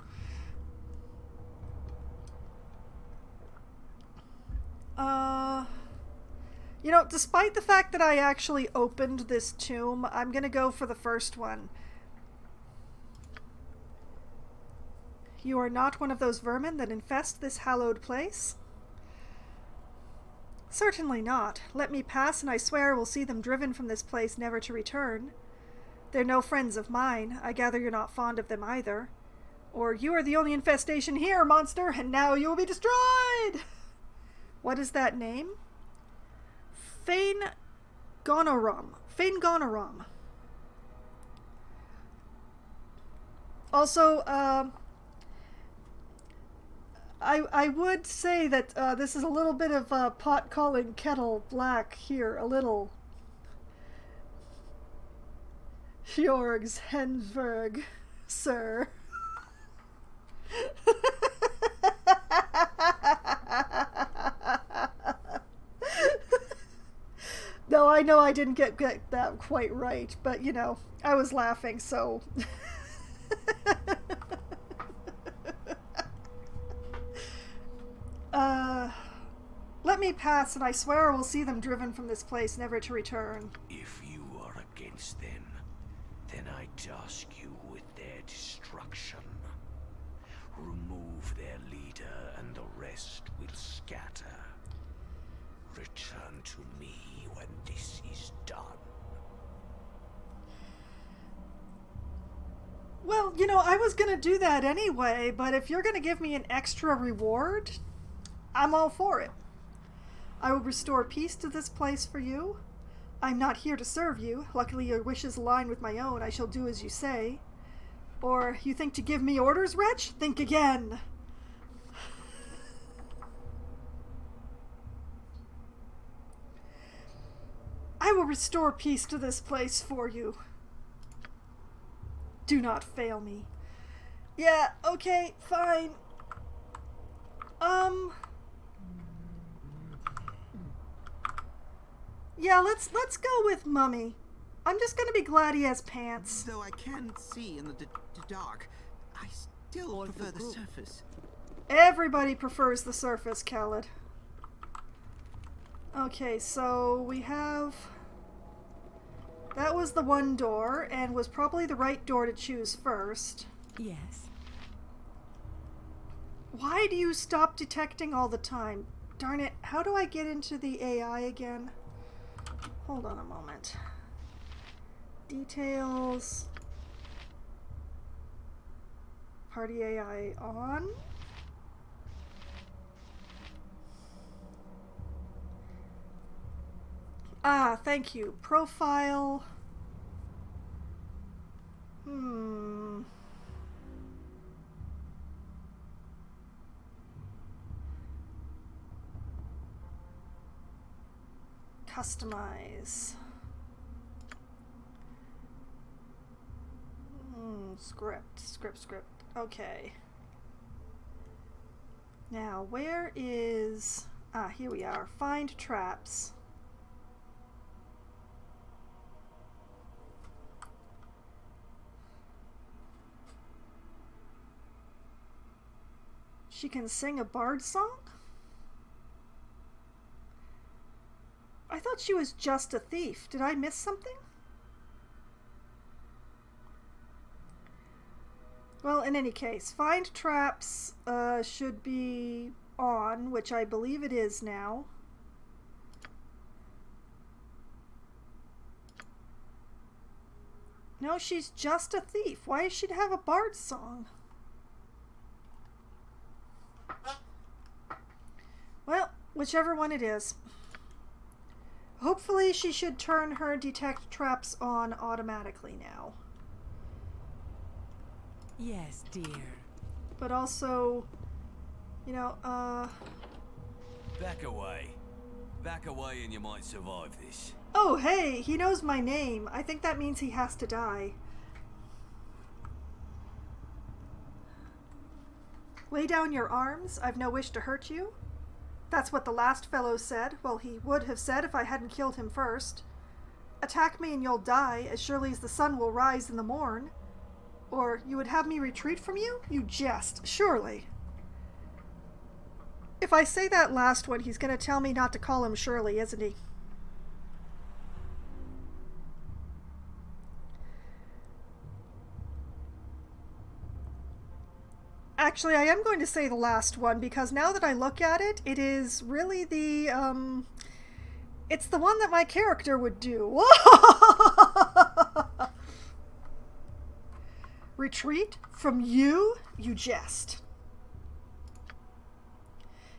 You know, despite the fact that I actually opened this tomb, I'm gonna go for the first one. You are not one of those vermin that infest this hallowed place? Certainly not. Let me pass, and I swear we'll see them driven from this place never to return. They're no friends of mine. I gather you're not fond of them either. Or you are the only infestation here, monster, and now you will be destroyed! What is that name? Faingonorom. Faingonorom. Also, I would say that this is a little bit of pot calling kettle black here, a little. Jorg's Henverg, sir. No, I know I didn't get that quite right, but you know, I was laughing, so. Let me pass, and I swear I will see them driven from this place, never to return.
If you are against them, then I task you with their destruction. Remove their leader, and the rest will scatter. Return to me when this is done.
Well, you know, I was gonna do that anyway, but if you're gonna give me an extra reward, I'm all for it. I will restore peace to this place for you. I'm not here to serve you. Luckily, your wishes align with my own. I shall do as you say. Or, you think to give me orders, wretch? Think again. I will restore peace to this place for you. Do not fail me. Yeah, okay, fine. Yeah, let's go with Mummy. I'm just gonna be glad he has pants.
Though I can see in the dark, I still prefer the surface.
Everybody prefers the surface, Khaled. Okay, so we have... That was the one door, and was probably the right door to choose first.
Yes.
Why do you stop detecting all the time? Darn it, how do I get into the AI again? Hold on a moment. Details. Party AI on. Ah, thank you. Profile. Customize. Script. Okay. Now, where is... Ah, here we are. Find traps. She can sing a bard song? I thought she was just a thief. Did I miss something? Well, in any case, find traps should be on, which I believe it is now. No, she's just a thief. Why does she have a bard song? Well, whichever one it is. Hopefully she should turn her detect traps on automatically now.
Yes, dear.
But also, you know,
Back away. Back away and you might survive this.
Oh, hey, he knows my name. I think that means he has to die. Lay down your arms. I've no wish to hurt you. That's what the last fellow said. Well, he would have said if I hadn't killed him first. Attack me and you'll die, as surely as the sun will rise in the morn. Or you would have me retreat from you? You jest, surely. If I say that last one, he's going to tell me not to call him Shirley, isn't he? Actually, I am going to say the last one, because now that I look at it, it is really the, it's the one that my character would do. Retreat from you? You jest.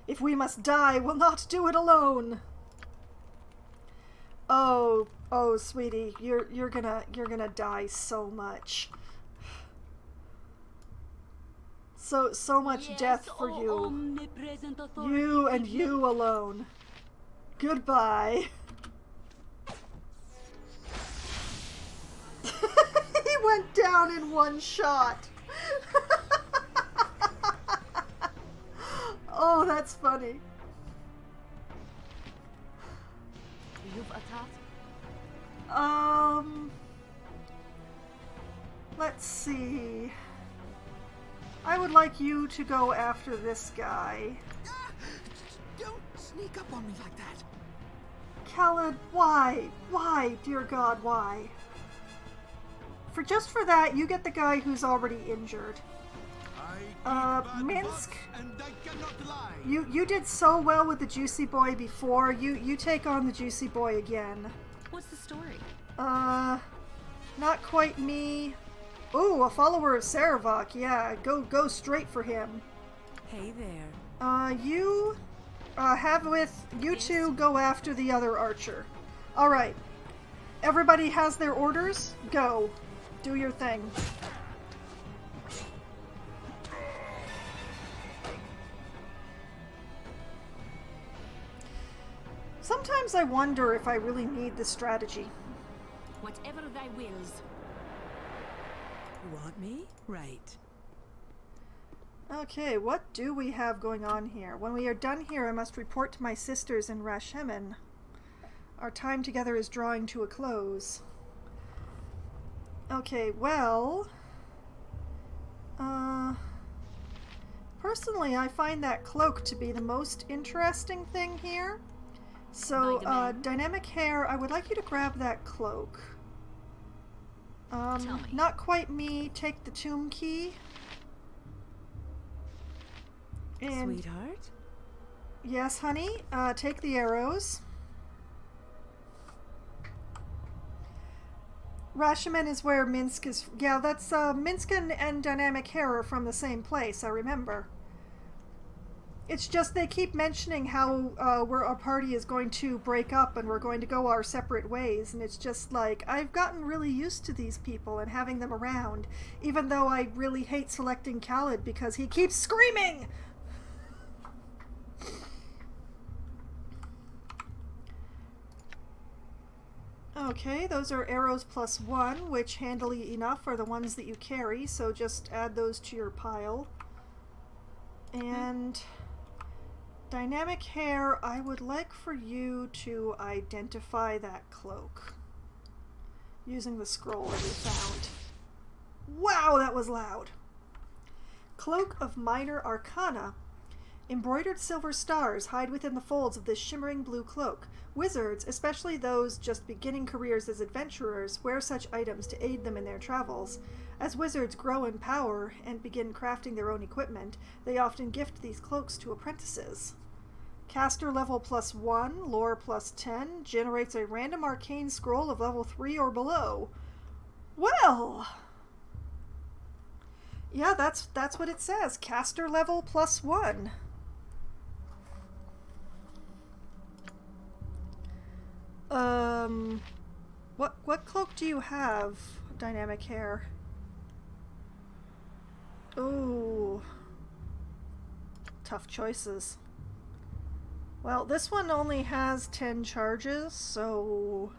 If we must die, we'll not do it alone. Oh, sweetie, you're gonna die so much. So much death for you. You and you alone. Goodbye. down in one shot. Oh, that's funny.
You've attacked?
Let's see. I would like you to go after this guy.
Don't sneak up on me like that.
Khaled, why? Why, dear God, why? Just for that, you get the guy who's already injured. Minsk,
And I cannot lie.
you did so well with the Juicy Boy before. You take on the Juicy Boy again.
What's the story?
Not quite me. Ooh, a follower of Saravok. Yeah, go straight for him.
Hey there.
You two go after the other archer. All right. Everybody has their orders. Go. Do your thing. Sometimes I wonder if I really need this strategy.
Whatever thy wills.
You want me? Right.
Okay, what do we have going on here? When we are done here, I must report to my sisters in Rashemen. Our time together is drawing to a close. Okay, well... personally, I find that cloak to be the most interesting thing here. So, Dynamic Hair, I would like you to grab that cloak. Not quite me. Take the tomb key. And
Sweetheart?
yes, honey. Take the arrows. Rashemen is where Minsk is. Yeah, that's Minsk and Dynamic Hair are from the same place, I remember. It's just they keep mentioning how our party is going to break up and we're going to go our separate ways, and it's just like, I've gotten really used to these people and having them around, even though I really hate selecting Khaled because he keeps screaming! Okay, those are arrows +1, which handily enough are the ones that you carry, so just add those to your pile. And Dynamic Hair, I would like for you to identify that cloak using the scroll that we found. Wow, that was loud! Cloak of Minor Arcana. Embroidered silver stars hide within the folds of this shimmering blue cloak. Wizards, especially those just beginning careers as adventurers, wear such items to aid them in their travels. As wizards grow in power and begin crafting their own equipment, they often gift these cloaks to apprentices. Caster level +1, lore +10, generates a random arcane scroll of level 3 or below. Well! Yeah, that's what it says. Caster level +1. What cloak do you have, Dynamic Hair? Ooh. Tough choices. Well, this one only has 10 charges, so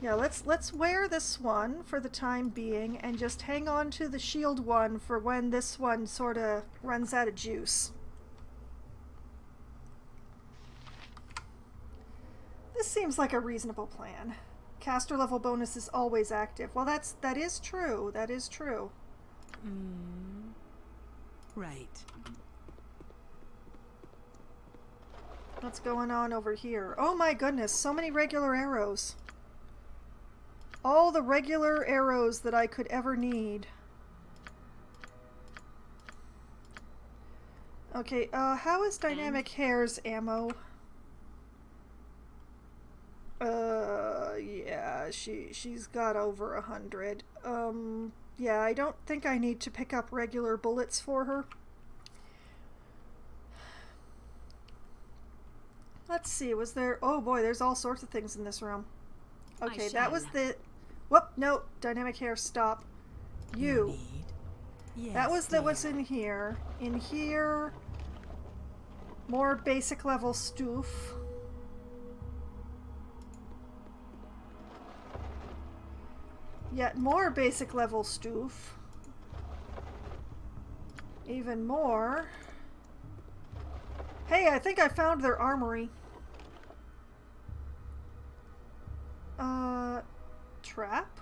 yeah, let's wear this one for the time being and just hang on to the shield one for when this one sort of runs out of juice. This seems like a reasonable plan. Caster level bonus is always active. Well, that is true. That is true.
Right.
What's going on over here? Oh my goodness, so many regular arrows. All the regular arrows that I could ever need. Okay, how is Dynamic Hair's ammo? Yeah, she's got over 100. Yeah, I don't think I need to pick up regular bullets for her. Let's see, was there... Oh boy, there's all sorts of things in this room. Okay, that was the... Whoop, no, Dynamic Hair, stop. You.
Yes,
That was what's in here. In here... More basic level stuff. Yet more basic level stoof. Even more. Hey, I think I found their armory. Trap?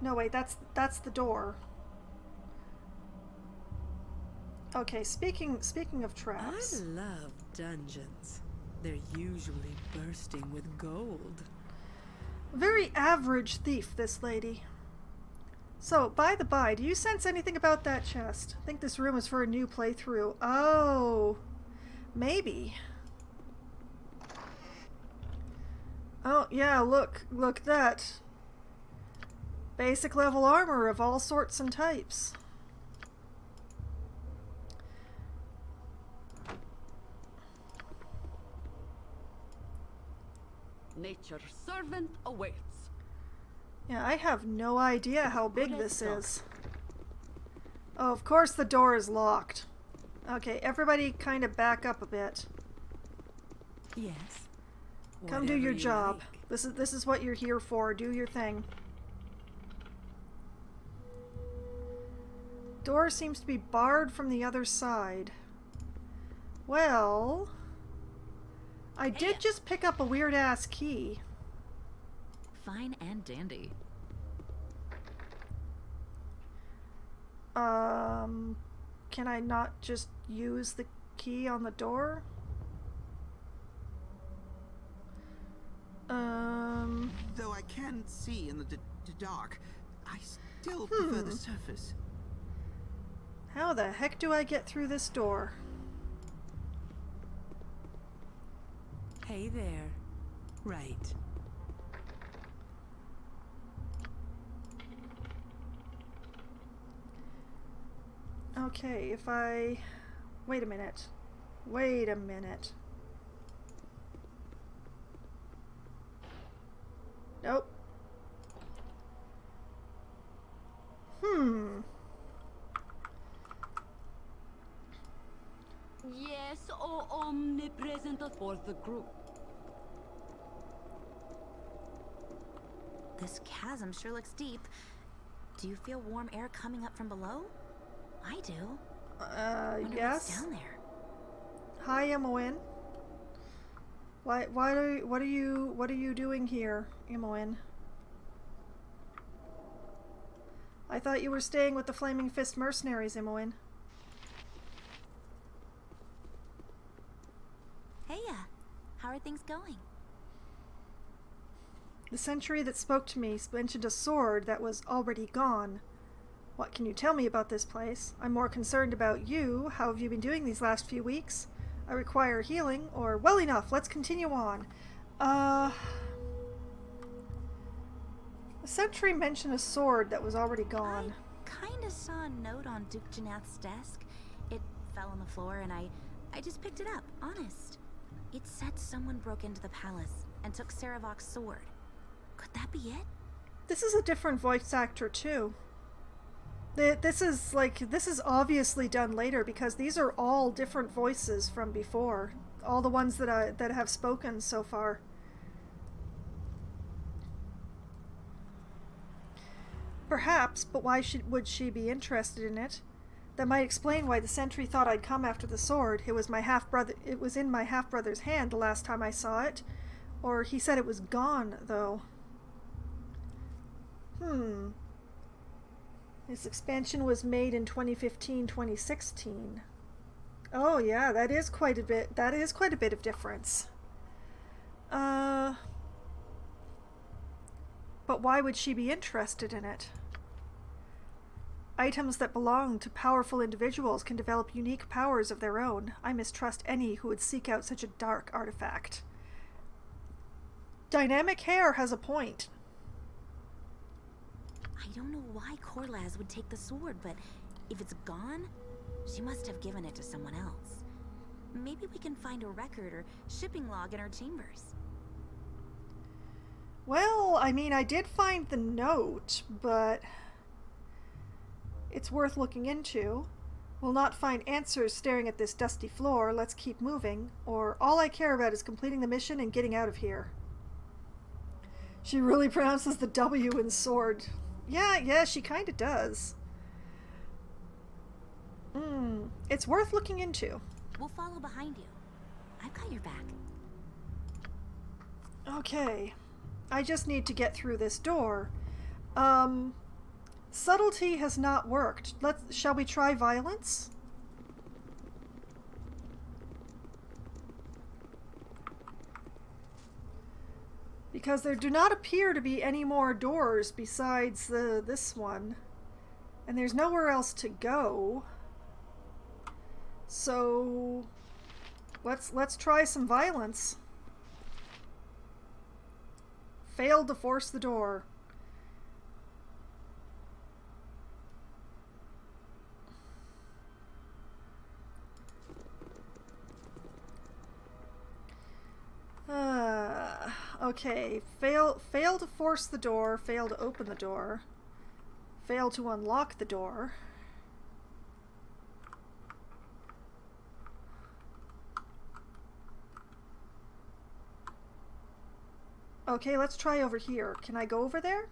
No, wait, that's the door. Okay, speaking of traps.
I love dungeons. They're usually bursting with gold.
Very average thief, this lady. So, by the by, do you sense anything about that chest? I think this room is for a new playthrough. Oh, maybe. Oh, yeah, look at that. Basic level armor of all sorts and types.
Nature's servant awaits.
Yeah, I have no idea how big this is. Oh, of course the door is locked. Okay, everybody kind of back up a bit.
Yes.
Come do your
Whatever you
job.
like.
This is what you're here for. Do your thing. Door seems to be barred from the other side. Well, I did just pick up a weird-ass key.
Fine and dandy.
Can I not just use the key on the door?
Though I can see in the dark, I still prefer the surface.
How the heck do I get through this door?
Hey there. Right.
Okay, if I... Wait a minute. Wait a minute. Nope.
Yes, O omnipresent for the group.
This chasm sure looks deep. Do you feel warm air coming up from below? I do. Wonder
yes.
what's down there.
Hi, Imoen. What are you doing here, Imoen? I thought you were staying with the Flaming Fist mercenaries, Imoen.
Heya, how are things going?
The sentry that spoke to me mentioned a sword that was already gone. What can you tell me about this place? I'm more concerned about you. How have you been doing these last few weeks? I require healing, or well enough, let's continue on. The sentry mentioned a sword that was already gone.
I kinda saw a note on Duke Janath's desk. It fell on the floor and I just picked it up, honest. It said someone broke into the palace and took Saravok's sword. Could that be it?
This is a different voice actor too. This is obviously done later because these are all different voices from before. All the ones that have spoken so far. Perhaps, but why would she be interested in it? That might explain why the sentry thought I'd come after the sword. It was in my half-brother's hand the last time I saw it. Or he said it was gone, though. This expansion was made in 2015-2016. Oh yeah, that is quite a bit of difference. But why would she be interested in it? Items that belong to powerful individuals can develop unique powers of their own. I mistrust any who would seek out such a dark artifact. Dynamic Hair has a point.
I don't know why Korlaz would take the sword, but if it's gone, she must have given it to someone else. Maybe we can find a record or shipping log in her chambers.
Well, I mean, I did find the note, but it's worth looking into. We'll not find answers staring at this dusty floor. Let's keep moving, or all I care about is completing the mission and getting out of here. She really pronounces the W in sword. Yeah, she kind of does. It's worth looking into.
We'll follow behind you. I've got your back.
Okay. I just need to get through this door. Subtlety has not worked. Shall we try violence? Because there do not appear to be any more doors besides this one. And there's nowhere else to go. So let's try some violence. Failed to force the door. Okay. Fail to force the door. Fail to open the door. Fail to unlock the door. Okay, let's try over here. Can I go over there?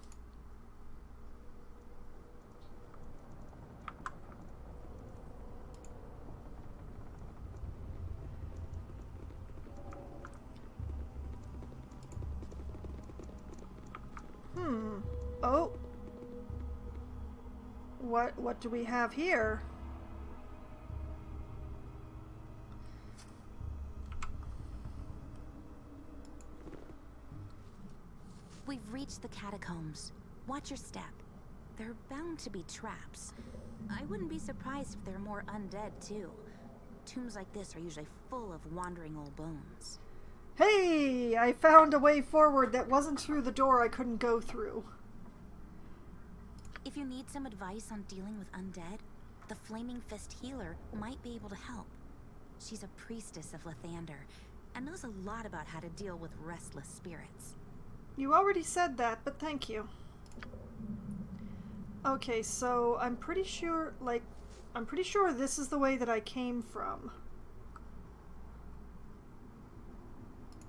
Oh. What do we have here?
We've reached the catacombs. Watch your step. There are bound to be traps. I wouldn't be surprised if there are more undead, too. Tombs like this are usually full of wandering old bones.
Hey! I found a way forward that wasn't through the door I couldn't go through.
If you need some advice on dealing with undead, the Flaming Fist Healer might be able to help. She's a priestess of Lathander, and knows a lot about how to deal with restless spirits.
You already said that, but thank you. Okay, so I'm pretty sure this is the way that I came from.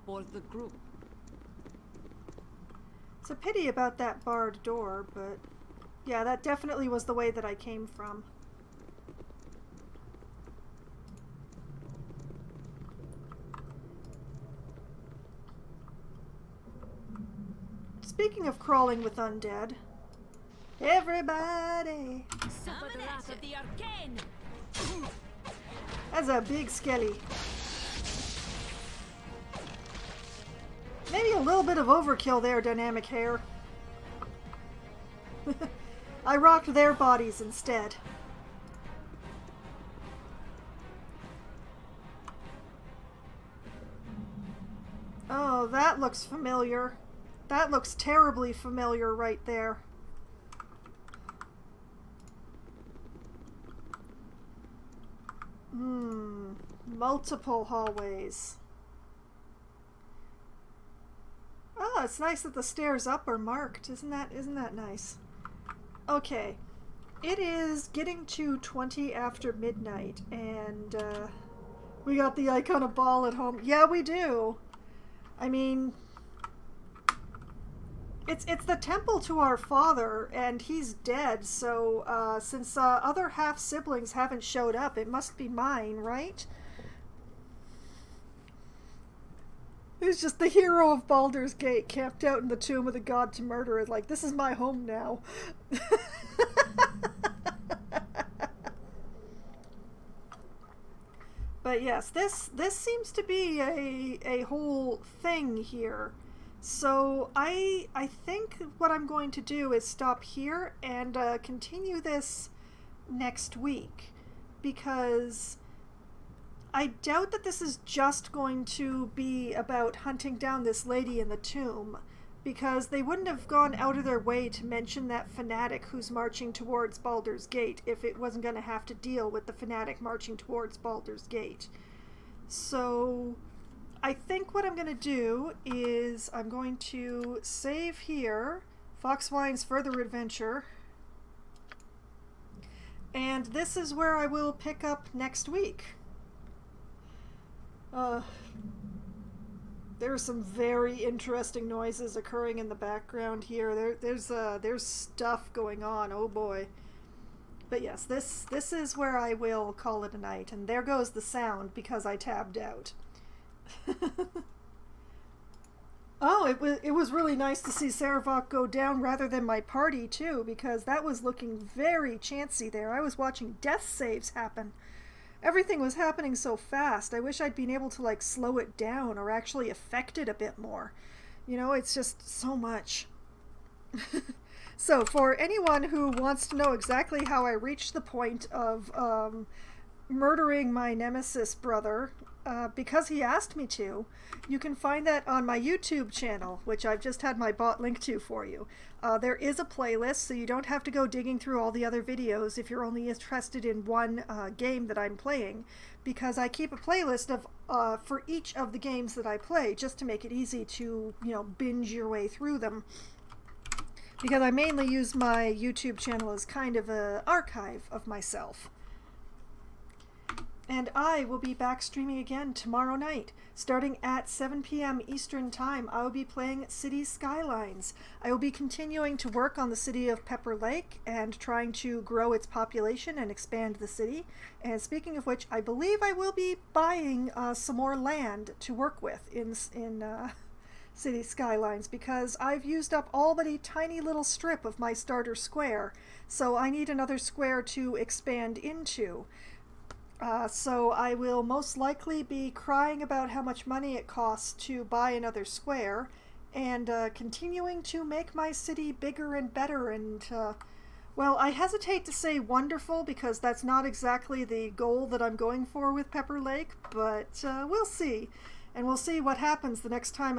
For the group.
It's a pity about that barred door, but yeah, that definitely was the way that I came from. Speaking of crawling with undead, everybody!
Suffer the wrath of the arcane!
That's a big skelly. Maybe a little bit of overkill there, Dynamic Hair. I rocked their bodies instead. Oh, that looks familiar. That looks terribly familiar right there. Multiple hallways. Oh, it's nice that the stairs up are marked. Isn't that nice? Okay. It is getting to 20 after midnight, and we got the icon of ball at home. Yeah, we do. I mean, it's the temple to our father, and he's dead, so since other half-siblings haven't showed up, it must be mine, right? Who's just the hero of Baldur's Gate, camped out in the tomb of the god to murder it, like, this is my home now. But yes, this seems to be a whole thing here. So I think what I'm going to do is stop here and continue this next week, because I doubt that this is just going to be about hunting down this lady in the tomb, because they wouldn't have gone out of their way to mention that fanatic who's marching towards Baldur's Gate if it wasn't going to have to deal with the fanatic marching towards Baldur's Gate. So I think what I'm going to do is I'm going to save here, Foxwine's Further Adventure, and this is where I will pick up next week. There's some very interesting noises occurring in the background here. There's stuff going on. Oh boy. But yes, this is where I will call it a night. And there goes the sound because I tabbed out. Oh, it was really nice to see Saravok go down rather than my party too, because that was looking very chancy there. I was watching death saves happen. Everything was happening so fast. I wish I'd been able to like slow it down or actually affect it a bit more. You know, it's just so much. So for anyone who wants to know exactly how I reached the point of murdering my nemesis brother, because he asked me to, you can find that on my YouTube channel, which I've just had my bot link to for you. There is a playlist, so you don't have to go digging through all the other videos if you're only interested in one game that I'm playing, because I keep a playlist of for each of the games that I play, just to make it easy to, you know, binge your way through them. Because I mainly use my YouTube channel as kind of an archive of myself. And I will be back streaming again tomorrow night. Starting at 7 p.m. Eastern Time, I will be playing Cities Skylines. I will be continuing to work on the city of Pepper Lake and trying to grow its population and expand the city. And speaking of which, I believe I will be buying some more land to work with in Cities Skylines, because I've used up all but a tiny little strip of my starter square. So I need another square to expand into. So I will most likely be crying about how much money it costs to buy another square, and continuing to make my city bigger and better, and well, I hesitate to say wonderful because that's not exactly the goal that I'm going for with Pepper Lake, but we'll see. And we'll see what happens the next time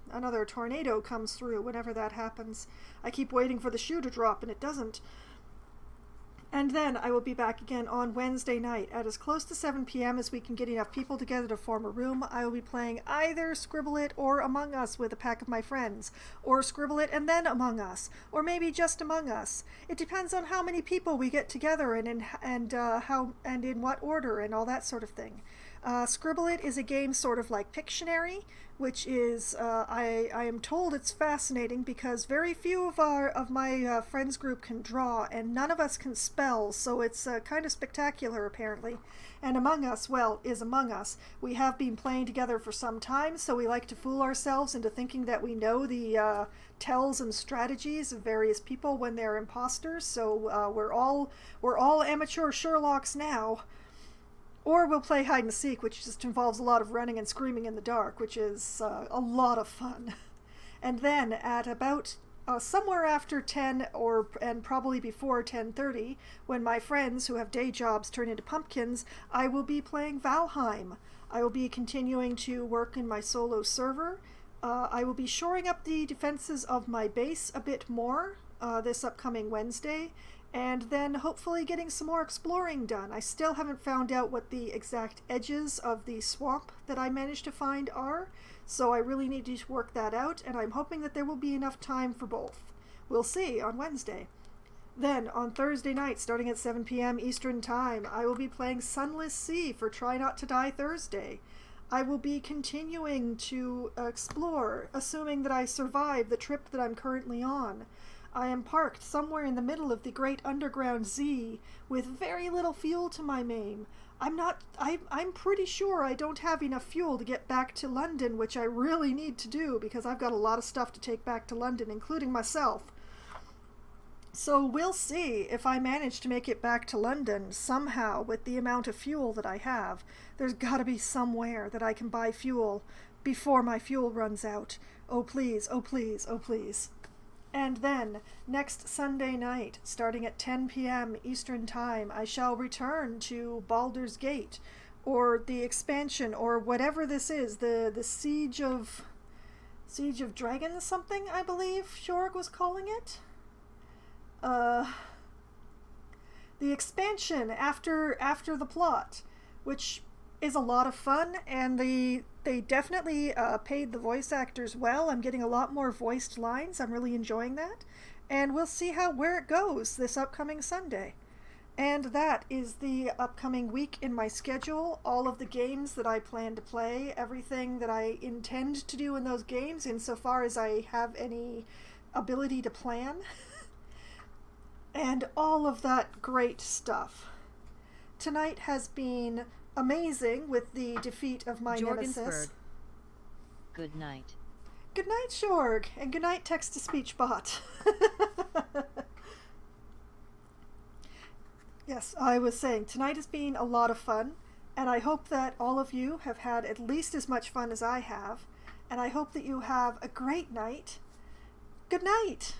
another tornado comes through, whenever that happens. I keep waiting for the shoe to drop and it doesn't. And then I will be back again on Wednesday night at as close to 7 p.m. as we can get enough people together to form a room. I will be playing either Scribble It or Among Us with a pack of my friends, or Scribble It and then Among Us, or maybe just Among Us. It depends on how many people we get together and in what order and all that sort of thing. Scribble It is a game sort of like Pictionary, which is, I am told it's fascinating because very few of my friends group can draw and none of us can spell, so it's kind of spectacular apparently. And Among Us, well, is Among Us. We have been playing together for some time, so we like to fool ourselves into thinking that we know the tells and strategies of various people when they're imposters, so we're all amateur Sherlocks now. Or we'll play hide and seek, which just involves a lot of running and screaming in the dark, which is a lot of fun. And then at about somewhere after 10 and probably before 10:30, when my friends who have day jobs turn into pumpkins, I will be playing Valheim. I will be continuing to work in my solo server. I will be shoring up the defenses of my base a bit more this upcoming Wednesday, and then hopefully getting some more exploring done. I still haven't found out what the exact edges of the swamp that I managed to find are, so I really need to work that out, and I'm hoping that there will be enough time for both. We'll see on Wednesday. Then, on Thursday night, starting at 7 p.m. Eastern Time, I will be playing Sunless Sea for Try Not to Die Thursday. I will be continuing to explore, assuming that I survive the trip that I'm currently on. I am parked somewhere in the middle of the Great Underground Z with very little fuel to my main. I'm pretty sure I don't have enough fuel to get back to London, which I really need to do because I've got a lot of stuff to take back to London, including myself. So we'll see if I manage to make it back to London somehow with the amount of fuel that I have. There's gotta be somewhere that I can buy fuel before my fuel runs out. Oh please, oh please, oh please. And then, next Sunday night, starting at 10 p.m. Eastern Time, I shall return to Baldur's Gate, or the expansion, or whatever this is, the Siege of Dragons something, I believe Shorg was calling it? The expansion after the plot, which is a lot of fun, and they definitely paid the voice actors well. I'm getting a lot more voiced lines. I'm really enjoying that, and we'll see where it goes this upcoming Sunday. And that is the upcoming week in my schedule. All of the games that I plan to play, everything that I intend to do in those games, insofar as I have any ability to plan, and all of that great stuff. Tonight has been amazing with the defeat of my nemesis.
Good night.
Good night, Shorg, and good night, text-to-speech bot. Yes, I was saying, tonight has been a lot of fun, and I hope that all of you have had at least as much fun as I have, and I hope that you have a great night. Good night!